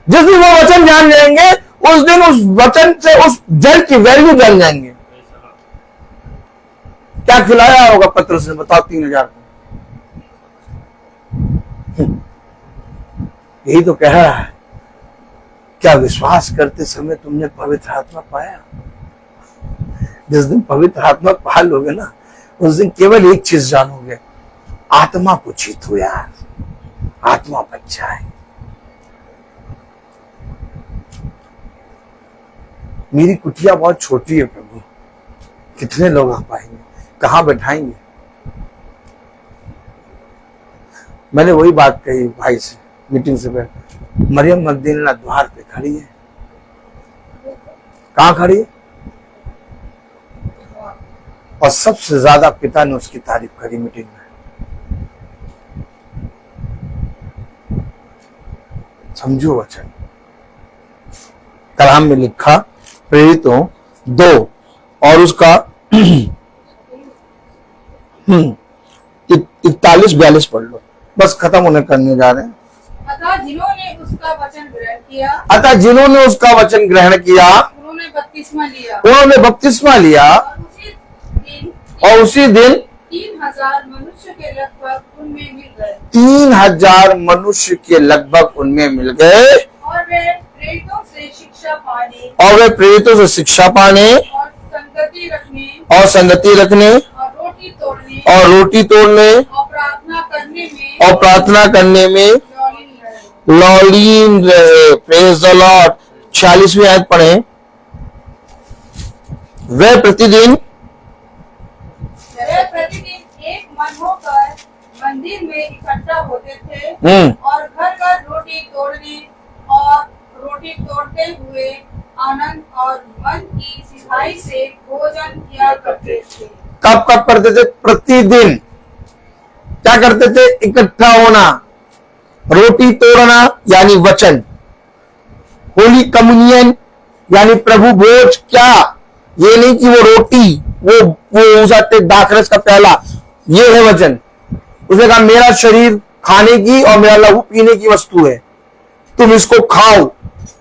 जिस दिन वो वचन जान जाएंगे उस दिन उस वचन से उस जल की वैल्यू जान जाएंगे। क्या खिलाया होगा पत्रस ने, बताओ 3000 को। यही तो कह रहा है, क्या विश्वास करते समय तुमने पवित्र आत्मा पाया? जिस दिन पवित्र आत्मा पा लोगे ना, उस दिन केवल एक चीज जानोगे, आत्मा को जीतो यार, आत्मा बच्चा है। मेरी कुटिया बहुत छोटी है प्रभु, कितने लोग आ पाएंगे, कहां बैठाएंगे? मैंने वही बात कही भाई से मीटिंग से पहले, मरियम मगदलीना द्वार पे खड़ी है। कहां खड़ी है? और सबसे ज्यादा पिता ने उसकी तारीफ करी मीटिंग में। समझो वचन, कलाम में लिखा प्रेरितों 2 और उसका 41-42 पढ़ लो, बस खत्म होने करने जा रहे हैं। अतः जिन्होंने उसका वचन ग्रहण किया, अतः जिन्होंने उसका वचन ग्रहण किया, उन्होंने बपतिस्मा लिया, उन्होंने बपतिस्मा लिया, और उसी दिन 3000 मनुष्य के लगभग उनमें मिल गए। 3000 मनुष्य के लगभग उनमें मिल गए, और वे प्रेरितों से शिक्षा पाने, और वे प्रेरितों से शिक्षा पाने, और संगति रखने, और संगति रखने, और रोटी तोड़ने, और रोटी तोड़ने, और प्रार्थना करने में, और प्रार्थना करने में लौलीन रहे। लौलीन रहे। Praise the Lord. 46वीं आयत पढ़े। वे प्रतिदिन एक मन होकर मंदिर में इकट्ठा होते थे, और घर घर रोटी तोड़ने और रोटी तोड़ते हुए आनंद और मन की सिधाई से भोजन किया करते थे। कब कब करते थे? प्रतिदिन। क्या करते थे? इकट्ठा होना, रोटी तोड़ना यानी वचन, होली कम्युनियन यानी प्रभु भोज। क्या? ये नहीं कि वो रोटी, वो जाते दाखरस का प्याला, ये है वचन। उसने कहा मेरा शरीर खाने की और मेरा लहू पीने की वस्तु है, तुम इसको खाओ।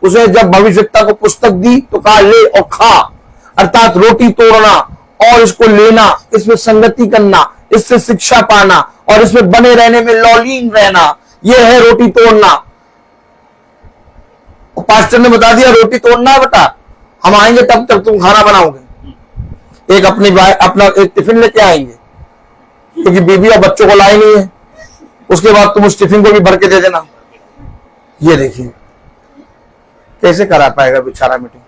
उसने जब भविष्यवक्ता को पुस्तक दी तो कहा ले और खा, अर्थात रोटी तोड़ना और इसको लेना, इसमें संगति करना, इससे शिक्षा पाना और इसमें बने रहने में लौलीन रहना, यह है रोटी तोड़ना। पास्टर ने बता दिया रोटी तोड़ना है बेटा, हम आएंगे तब तक तुम खाना बनाओगे। एक अपना एक टिफिन लेके आएंगे, क्योंकि बीबी और बच्चों को लाए नहीं है, उसके बाद तुम उस टिफिन को भी भर के दे देना। ये देखिए कैसे करा पाएगा बेचारा मीटिंग।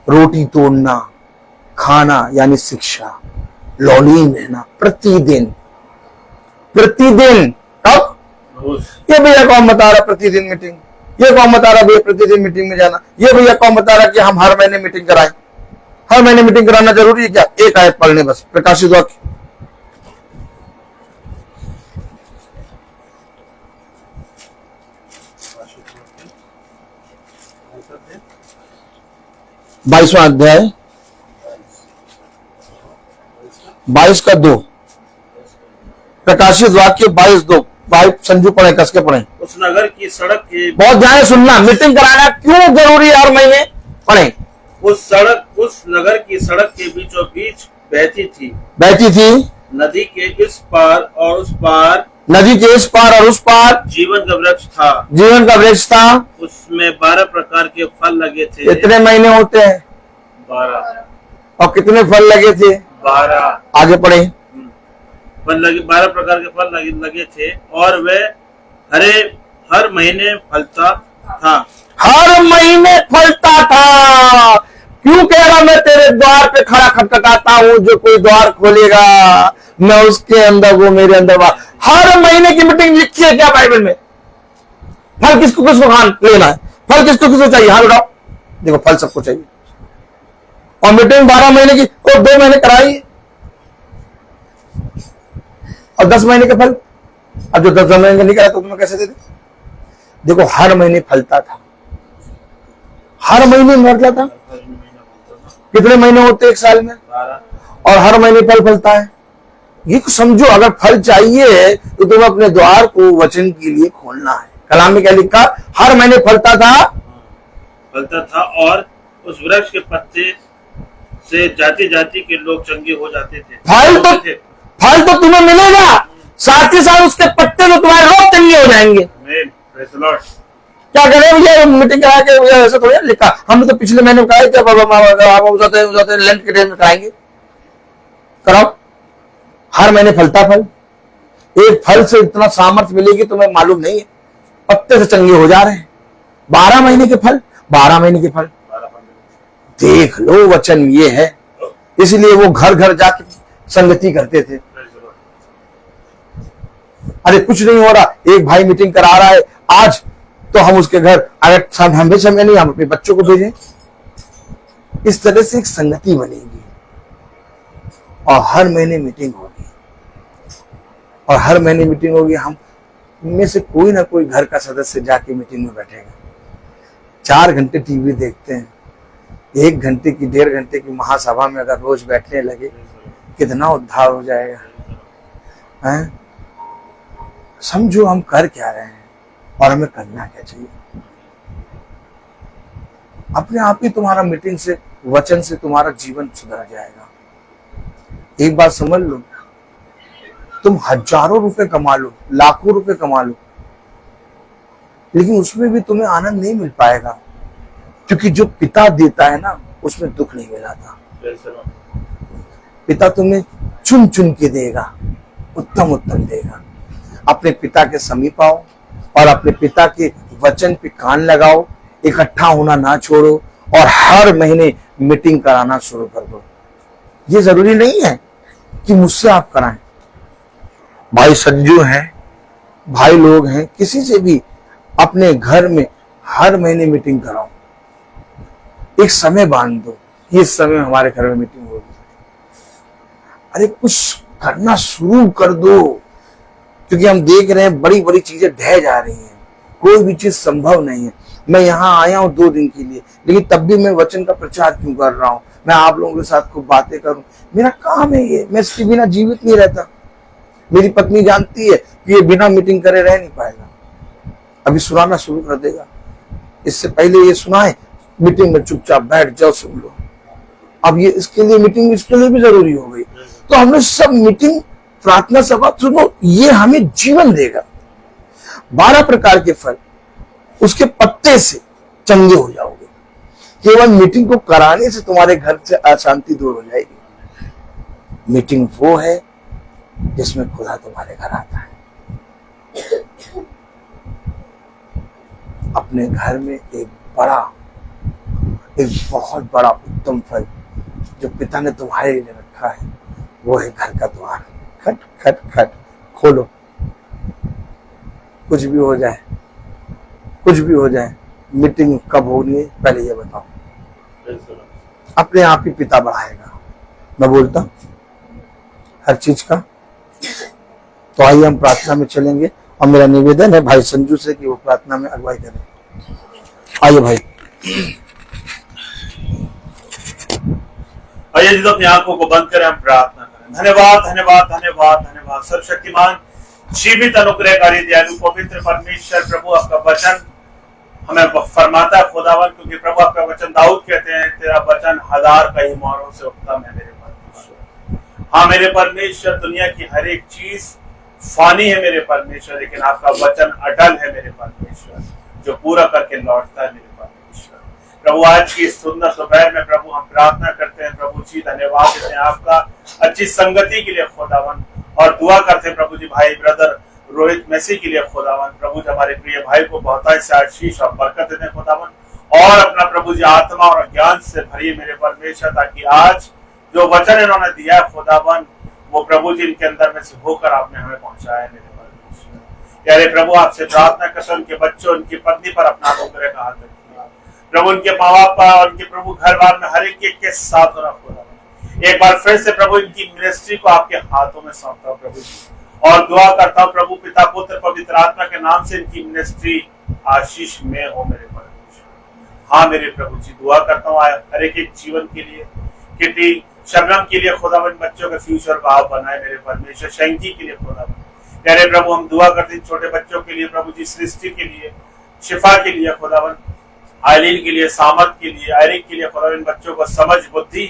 रोटी तोड़ना, खाना यानी शिक्षा, लौलीन रहना प्रतिदिन। प्रतिदिन कब? ये भैया कौन बता रहा प्रतिदिन मीटिंग? ये कौन बता रहा भैया प्रतिदिन मीटिंग में जाना? ये भैया कौन बता रहा कि हम हर महीने मीटिंग कराएं? हर महीने मीटिंग कराना जरूरी है क्या? एक आयत पढ़ लें बस, प्रकाशित वाक्य 22वां अध्याय 22 का 2, प्रकाशित वाक्य 22:2। भाई संजू पढ़े, कस के पढ़े। उस नगर की सड़क के बहुत ध्यान से सुनना, मीटिंग कराना क्यों जरूरी है हर महीने? पढ़े। उस नगर की सड़क के बीचों बीच बहती थी नदी के इस पार और उस पार, नदी के इस पार और उस पार जीवन का वृक्ष था। उसमें 12 प्रकार के फल लगे थे। कितने महीने होते हैं? 12। और कितने फल लगे थे? 12। आगे पढ़े। 12 प्रकार के फल लगे थे, और वे हर महीने फलता था। हर महीने फलता था। क्यों कह रहा मैं तेरे द्वार पे खड़ा खटखटाता हूं, जो कोई द्वार खोलेगा मैं उसके अंदर, वो मेरे अंदर। हर महीने की मीटिंग लिखी है क्या बाइबल में? फल किसको लेना है? फल किसको चाहिए? हाथ उठाओ, देखो फल सबको चाहिए। और मीटिंग 12 महीने की को 2 महीने कराई और 10 महीने के फल। अब जो 10 महीने का नहीं करा तो तुम्हें कैसे दे दे? देखो हर महीने फलता था, हर महीने मरता था। कितने महीने होते एक साल में? 12। और हर महीने फल फलता है। ये कुछ समझो, अगर फल चाहिए तो तुम्हें अपने द्वार को वचन के लिए खोलना है। कलाम में क्या लिखा? हर महीने फलता था और उस वृक्ष के पत्ते से जाति जाति के लोग चंगे हो जाते थे। फल तो तुम्हें मिलेगा, साथ ही साथ उसके पत्ते तो तुम्हारे रोग चंगे हो जाएंगे। क्या करें भैया, मीटिंग करा के भैया ऐसा थोड़ा लिखा। हमने तो पिछले महीने कहा क्या बाबा लेंट के टाइम में कराएंगे, कराओ। हर महीने फलता फल, एक फल से इतना सामर्थ्य मिलेगी तुम्हें मालूम नहीं है। पत्ते से चंगे हो जा रहे हैं। 12 महीने के फल, 12 महीने के फल। देख लो वचन ये है, इसलिए वो घर घर जाके संगति करते थे। अरे कुछ नहीं हो रहा, एक भाई मीटिंग करा रहा है आज, तो हम उसके घर अगर हमें समय नहीं, हम अपने बच्चों को भेजें। इस तरह से एक संगति बनेगी और हर महीने मीटिंग होगी, और हर महीने मीटिंग होगी। हम में से कोई ना कोई घर का सदस्य जाके मीटिंग में बैठेगा। 4 घंटे टीवी देखते हैं, 1 घंटे की 1.5 घंटे की महासभा में अगर रोज बैठने लगे कितना उद्धार हो जाएगा। हैं? समझो हम कर क्या रहे हैं और हमें करना क्या चाहिए। अपने आप ही तुम्हारा मीटिंग से, वचन से तुम्हारा जीवन सुधर जाएगा। एक बात समझ लो, तुम हजारों रुपए कमा लो, लाखों रुपए कमा लो, लेकिन उसमें भी तुम्हें आनंद नहीं मिल पाएगा, क्योंकि जो पिता देता है ना उसमें दुख नहीं मिलाता। पिता तुम्हें चुन चुन के देगा, उत्तम उत्तम देगा। अपने पिता के समीप आओ और अपने पिता के वचन पे कान लगाओ, इकट्ठा होना ना छोड़ो और हर महीने मीटिंग कराना शुरू कर दो। ये जरूरी नहीं है कि मुझसे आप कराएं, भाई संजू हैं, भाई लोग हैं, किसी से भी अपने घर में हर महीने मीटिंग कराओ। एक समय बांध दो, ये समय हमारे घर में मीटिंग होगी। अरे कुछ करना शुरू कर दो, क्योंकि हम देख रहे हैं बड़ी बड़ी चीजें ढह जा रही हैं, कोई भी चीज संभव नहीं है। मैं यहाँ आया हूँ 2 दिन के लिए, लेकिन तब भी मैं वचन का प्रचार क्यों कर रहा हूँ? मैं आप लोगों के साथ खूब बातें करूं, मेरा काम है ये। मैं इसके बिना जीवित नहीं रहता। मेरी पत्नी जानती है कि ये बिना मीटिंग करे रह नहीं पाएगा। अभी सुनाना शुरू कर देगा। इससे पहले ये सुनाए, मीटिंग में चुपचाप बैठ जाओ, सुन लो। अब ये इसके लिए मीटिंग इसके लिए भी जरूरी हो गई। तो हमने सब मीटिंग, प्रार्थना सभा सुनो, ये हमें जीवन देगा। 12 प्रकार के फल, उसके पत्ते से चंगे हो जाओगे। केवल मीटिंग को कराने से तुम्हारे घर से अशांति दूर हो जाएगी। मीटिंग वो है जिसमें खुदा तुम्हारे घर आता है। अपने घर में एक बहुत बड़ा उत्तम फल जो पिता ने तुम्हारे लिए रखा है, वो है घर का द्वार। खट खट खट खोलो। कुछ भी हो जाए, कुछ भी हो जाए, मीटिंग कब होनी है पहले ये बताओ। अपने आप ही पिता बढ़ाएगा। मैं बोलता हूं हर चीज का। तो आइए हम प्रार्थना में चलेंगे और मेरा निवेदन है भाई संजू से कि वो प्रार्थना में अगुवाई करें। आइए भाई। आइए जी, तो अपनी आंखों को बंद करें, हम प्रार्थना करें। धन्यवाद धन्यवाद धन्यवाद धन्यवाद सर्वशक्तिमान जीवित अनुग्रहकारी दयालु पवित्र परमेश्वर प्रभु, आपका वचन हमें फरमाता है खुदावन, क्योंकि प्रभु आपका वचन, दाऊद कहते हैं तेरा वचन 1000 कई मोहरों से उत्तम है मेरे परमेश्वर। हाँ मेरे परमेश्वर, दुनिया की हर एक चीज फानी है मेरे परमेश्वर, लेकिन आपका वचन अटल है मेरे परमेश्वर, जो पूरा करके लौटता है मेरे परमेश्वर। प्रभु आज की सुंदर दोपहर में प्रभु हम प्रार्थना करते हैं प्रभु जी, धन्यवाद देते हैं आपका अच्छी संगति के लिए खुदावन, और दुआ करते हैं प्रभु जी भाई ब्रदर रोहित मैसी के लिए खुदावन। प्रभु जी हमारे प्रिय भाई को बहुत से आशीष और बरकत देते हैं खुदावन, और अपना प्रभु जी आत्मा और ज्ञान से भरिए मेरे परमेश्वर, ताकि आज जो वचन इन्होंने दिया है खुदावन, वो प्रभु जी इनके अंदर में से होकर आपने हमें पहुंचाया है मेरे परमेश्वर। प्यारे प्रभु, आपसे प्रार्थना करते उनके बच्चों, उनकी पत्नी पर अपना अनुग्रह का हाथ रखिए प्रभु उनके माँ बाप और उनके प्रभु घर बार में हर एक के साथ होना खुदावन। एक बार फिर से प्रभु इनकी मिनिस्ट्री को आपके हाथों में सौंपता हूँ प्रभु जी, और दुआ करता हूँ प्रभु पिता पुत्र पवित्र आत्मा के नाम से इनकी मिनिस्ट्री आशीष में हो मेरे परमेश्वर। हाँ मेरे प्रभु जी, दुआ करता हूँ हर एक जीवन के लिए, किटी शबनम के लिए खुदावन बच्चों के फ्यूचर को आप बनाए मेरे परमेश्वर। शंकी के लिए खुदावन प्यारे प्रभु हम दुआ करते हैं छोटे बच्चों के लिए प्रभु जी, सृष्टि के लिए, शिफा के लिए खुदावन, आइलीन के लिए, सामर्थ के लिए, आयरिक के लिए खुदावन। इन बच्चों को समझ बुद्धि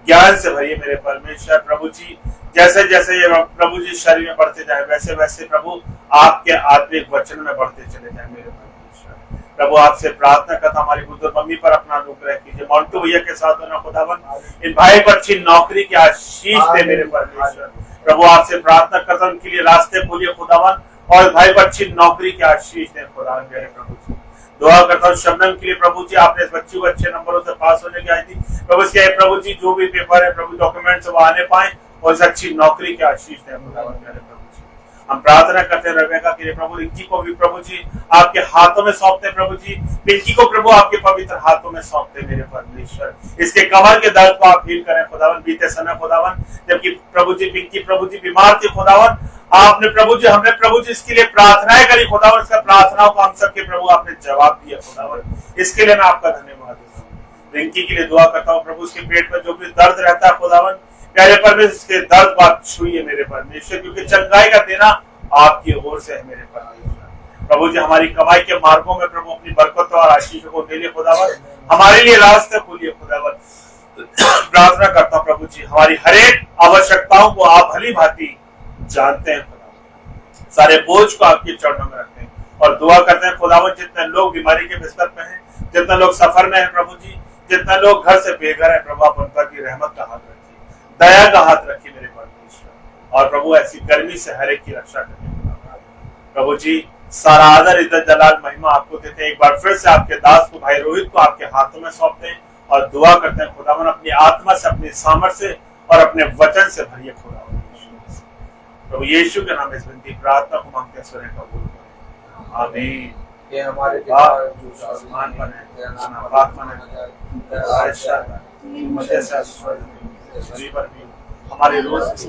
ज्ञान से भरिए मेरे परमेश्वर। प्रभु जी जैसे जैसे ये प्रभु जी शरीर में बढ़ते जाए वैसे वैसे प्रभु आपके आत्मिक वचन में बढ़ते चले जाए मेरे परमेश्वर। प्रभु आपसे प्रार्थना करता हमारी बुजुर्ग मम्मी पर अपना अनुग्रह कीजिए, मोंटू भैया के साथ होना खुदावन, इन भाई को अच्छी नौकरी की आशीष दे मेरे परमेश्वर। प्रभु आपसे प्रार्थना करता हूं उनके लिए रास्ते खोलिए खुदावन, और भाई को अच्छी नौकरी की आशीष दे खुदावन मेरे प्रभु जी। दुआ करता हूँ शबनम के लिए प्रभु जी, आपने इस बच्ची को अच्छे नंबरों से पास होने की आई थी प्रभु, इसके प्रभु जी जो भी पेपर है प्रभु डॉक्यूमेंट्स वो आने पाए और इस अच्छी नौकरी की आशीष दे खुदावन मेरे प्रभु जी। हम प्रार्थना करते हैं रवेका के लिए प्रभु, रिंकी को भी प्रभु जी आपके हाथों में सौंपते प्रभु जी, पिंकी को प्रभु आपके पवित्र हाथों में सौंपते मेरे परमेश्वर। इसके कमर के दर्द को आप हील करें खुदावन, बीते समय खुदावन जबकि प्रभु जी पिंकी प्रभु जी बीमार थी खुदावन, आपने प्रभु जी हमने प्रभु जी इसके लिए प्रार्थनाएं करी खुदावन, इसका प्रार्थनाओं को हम सबके प्रभु आपने जवाब दिया खुदावन, इसके लिए मैं आपका धन्यवाद देता हूँ। रिंकी के लिए दुआ करता हूँ प्रभु, उसके पेट में जो भी दर्द रहता है खुदावन प्यारे परमेश्वर इसके दर्द को आप छूइए मेरे परमेश्वर, क्योंकि चंगाई का देना आपकी ओर से है मेरे परमेश्वर। प्रभु जी हमारी कमाई के मार्गों में प्रभु अपनी बरकत और आशीषों को दे लिए खुदावन, हमारे लिए रास्ते खोलिए खुदावन। प्रार्थना करता हूँ प्रभु जी हमारी हरेक आवश्यकताओं को आप भली भांति जानते हैं खुदावन, सारे बोझ को आपके चरणों में रखते हैं और दुआ करते हैं खुदावन जितने लोग बीमारी के बिस्तर पे हैं, जितने लोग सफर में हैं प्रभु जी, जितने लोग घर से बेघर है प्रभु आप उन पर भी रहमत का हाथ रखिए, दया का हाथ रखिए मेरे परमेश्वर, और प्रभु ऐसी गर्मी से हर एक की रक्षा करिए प्रभु जी। सारा आदर इज्जत जलाल महिमा आपको देते हैं। एक बार फिर से आपके दास को भाई रोहित को आपके हाथों में सौंपते हैं और दुआ करते हैं खुदावन अपनी आत्मा से, अपनी सामर्थ्य से और अपने वचन से भरिए खुदावन प्रभु यीशु के नाम इस विनती प्रार्थना को मांगते हैं, सुने कबूल करें आमीन। ये हमारे बाप जो आसमान पर है तेरा नाम पाक माना जाए, तेरा राज्य आए, मध्य से स्वर्ग में धरती पर भी हमारे रोज की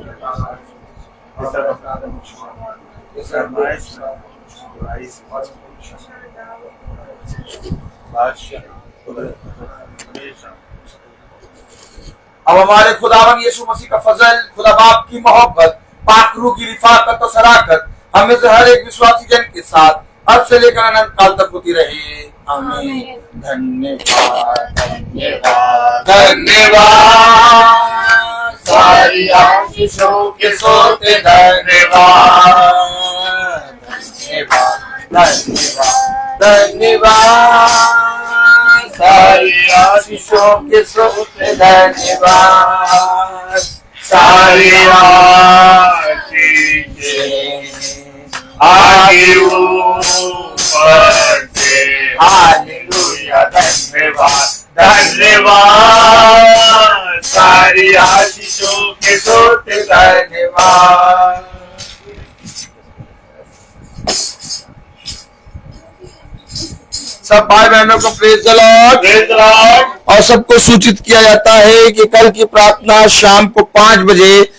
अब हमारे खुदावन यीशु मसीह का फजल, खुदा बाप की मोहब्बत, पाक रूह की रिफाकत और सराकत हमें से हर एक विश्वासी जन के साथ अब से लेकर अनंत काल तक होती रहे आमीन। धन्यवाद धन्यवाद धन्यवाद सारी आशीषों के सोते धन्यवाद धन्यवाद धन्यवाद धन्यवाद सारी आशीषों के सोते धन्यवाद सारी आगे ऊपर से हालेलुया धन्यवाद धन्यवाद सारी आशीषों के सोते धन्यवाद। सब भाई बहनों को प्रेज द लॉर्ड। और सबको सूचित किया जाता है कि कल की प्रार्थना शाम को 5 बजे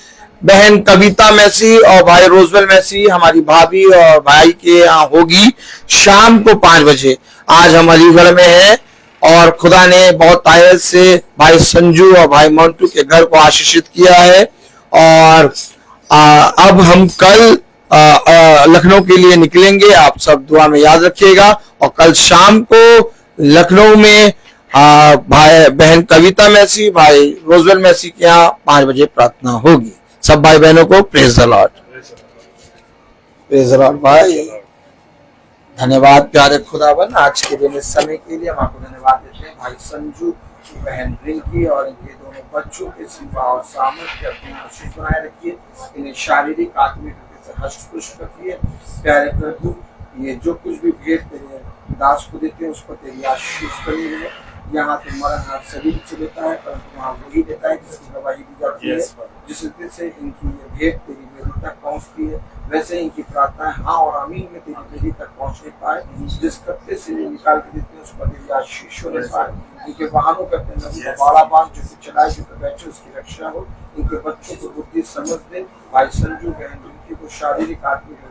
बहन कविता मैसी और भाई रोजवेल मैसी हमारी भाभी और भाई के यहाँ होगी शाम को 5 बजे। आज हम अलीगढ़ में हैं और खुदा ने बहुत तायत से भाई संजू और भाई मोंटू के घर को आशीषित किया है और अब हम कल लखनऊ के लिए निकलेंगे। आप सब दुआ में याद रखिएगा और कल शाम को लखनऊ में भाई बहन कविता मैसी भाई रोजवेल मैसी के यहाँ 5 बजे प्रार्थना होगी। सब भाई बहनों को praise the Lord. Praise the Lord भाई। धन्यवाद प्यारे खुदावन आज के दिन इस समय के लिए हम आपको धन्यवाद देते हैं। भाई संजू बहन रिंकी और इनके दोनों बच्चों के शिफा और सामर्थ्य अपने आशीष बनाए रखिए, इन्हें शारीरिक आत्मिक रूप से हष्ट पुष्ट रखिए। प्यारे प्रभु ये जो कुछ भी भेंट तेरे दास को देते हैं उस पर तेरी आशीष बनी रहे, यहाँ तो मरण हर शरीर से लेता है, परंतु वहाँ वही देता है जिसकी गवाही दी जाती है। Yes, Lord. जिस रीति से इनकी ये भेंट तेरी वेदी तक पहुँचती है, वैसे ही इनकी प्रार्थना हाँ और आमीन में तेरी वेदी तक पहुँचने पाए। जिस कत्ते से ये निकाल के देते हैं उस पर तेरी आशीष होने पाए। इनके वाहनों पे अपने नबी को बाड़ा बांध, जो कि चलाए जो पे बैठे उसकी रक्षा हो। इनके बच्चों को बुद्धि समझ दे। भाई संजू बहन जिनकी को शारीरिक आत्मिक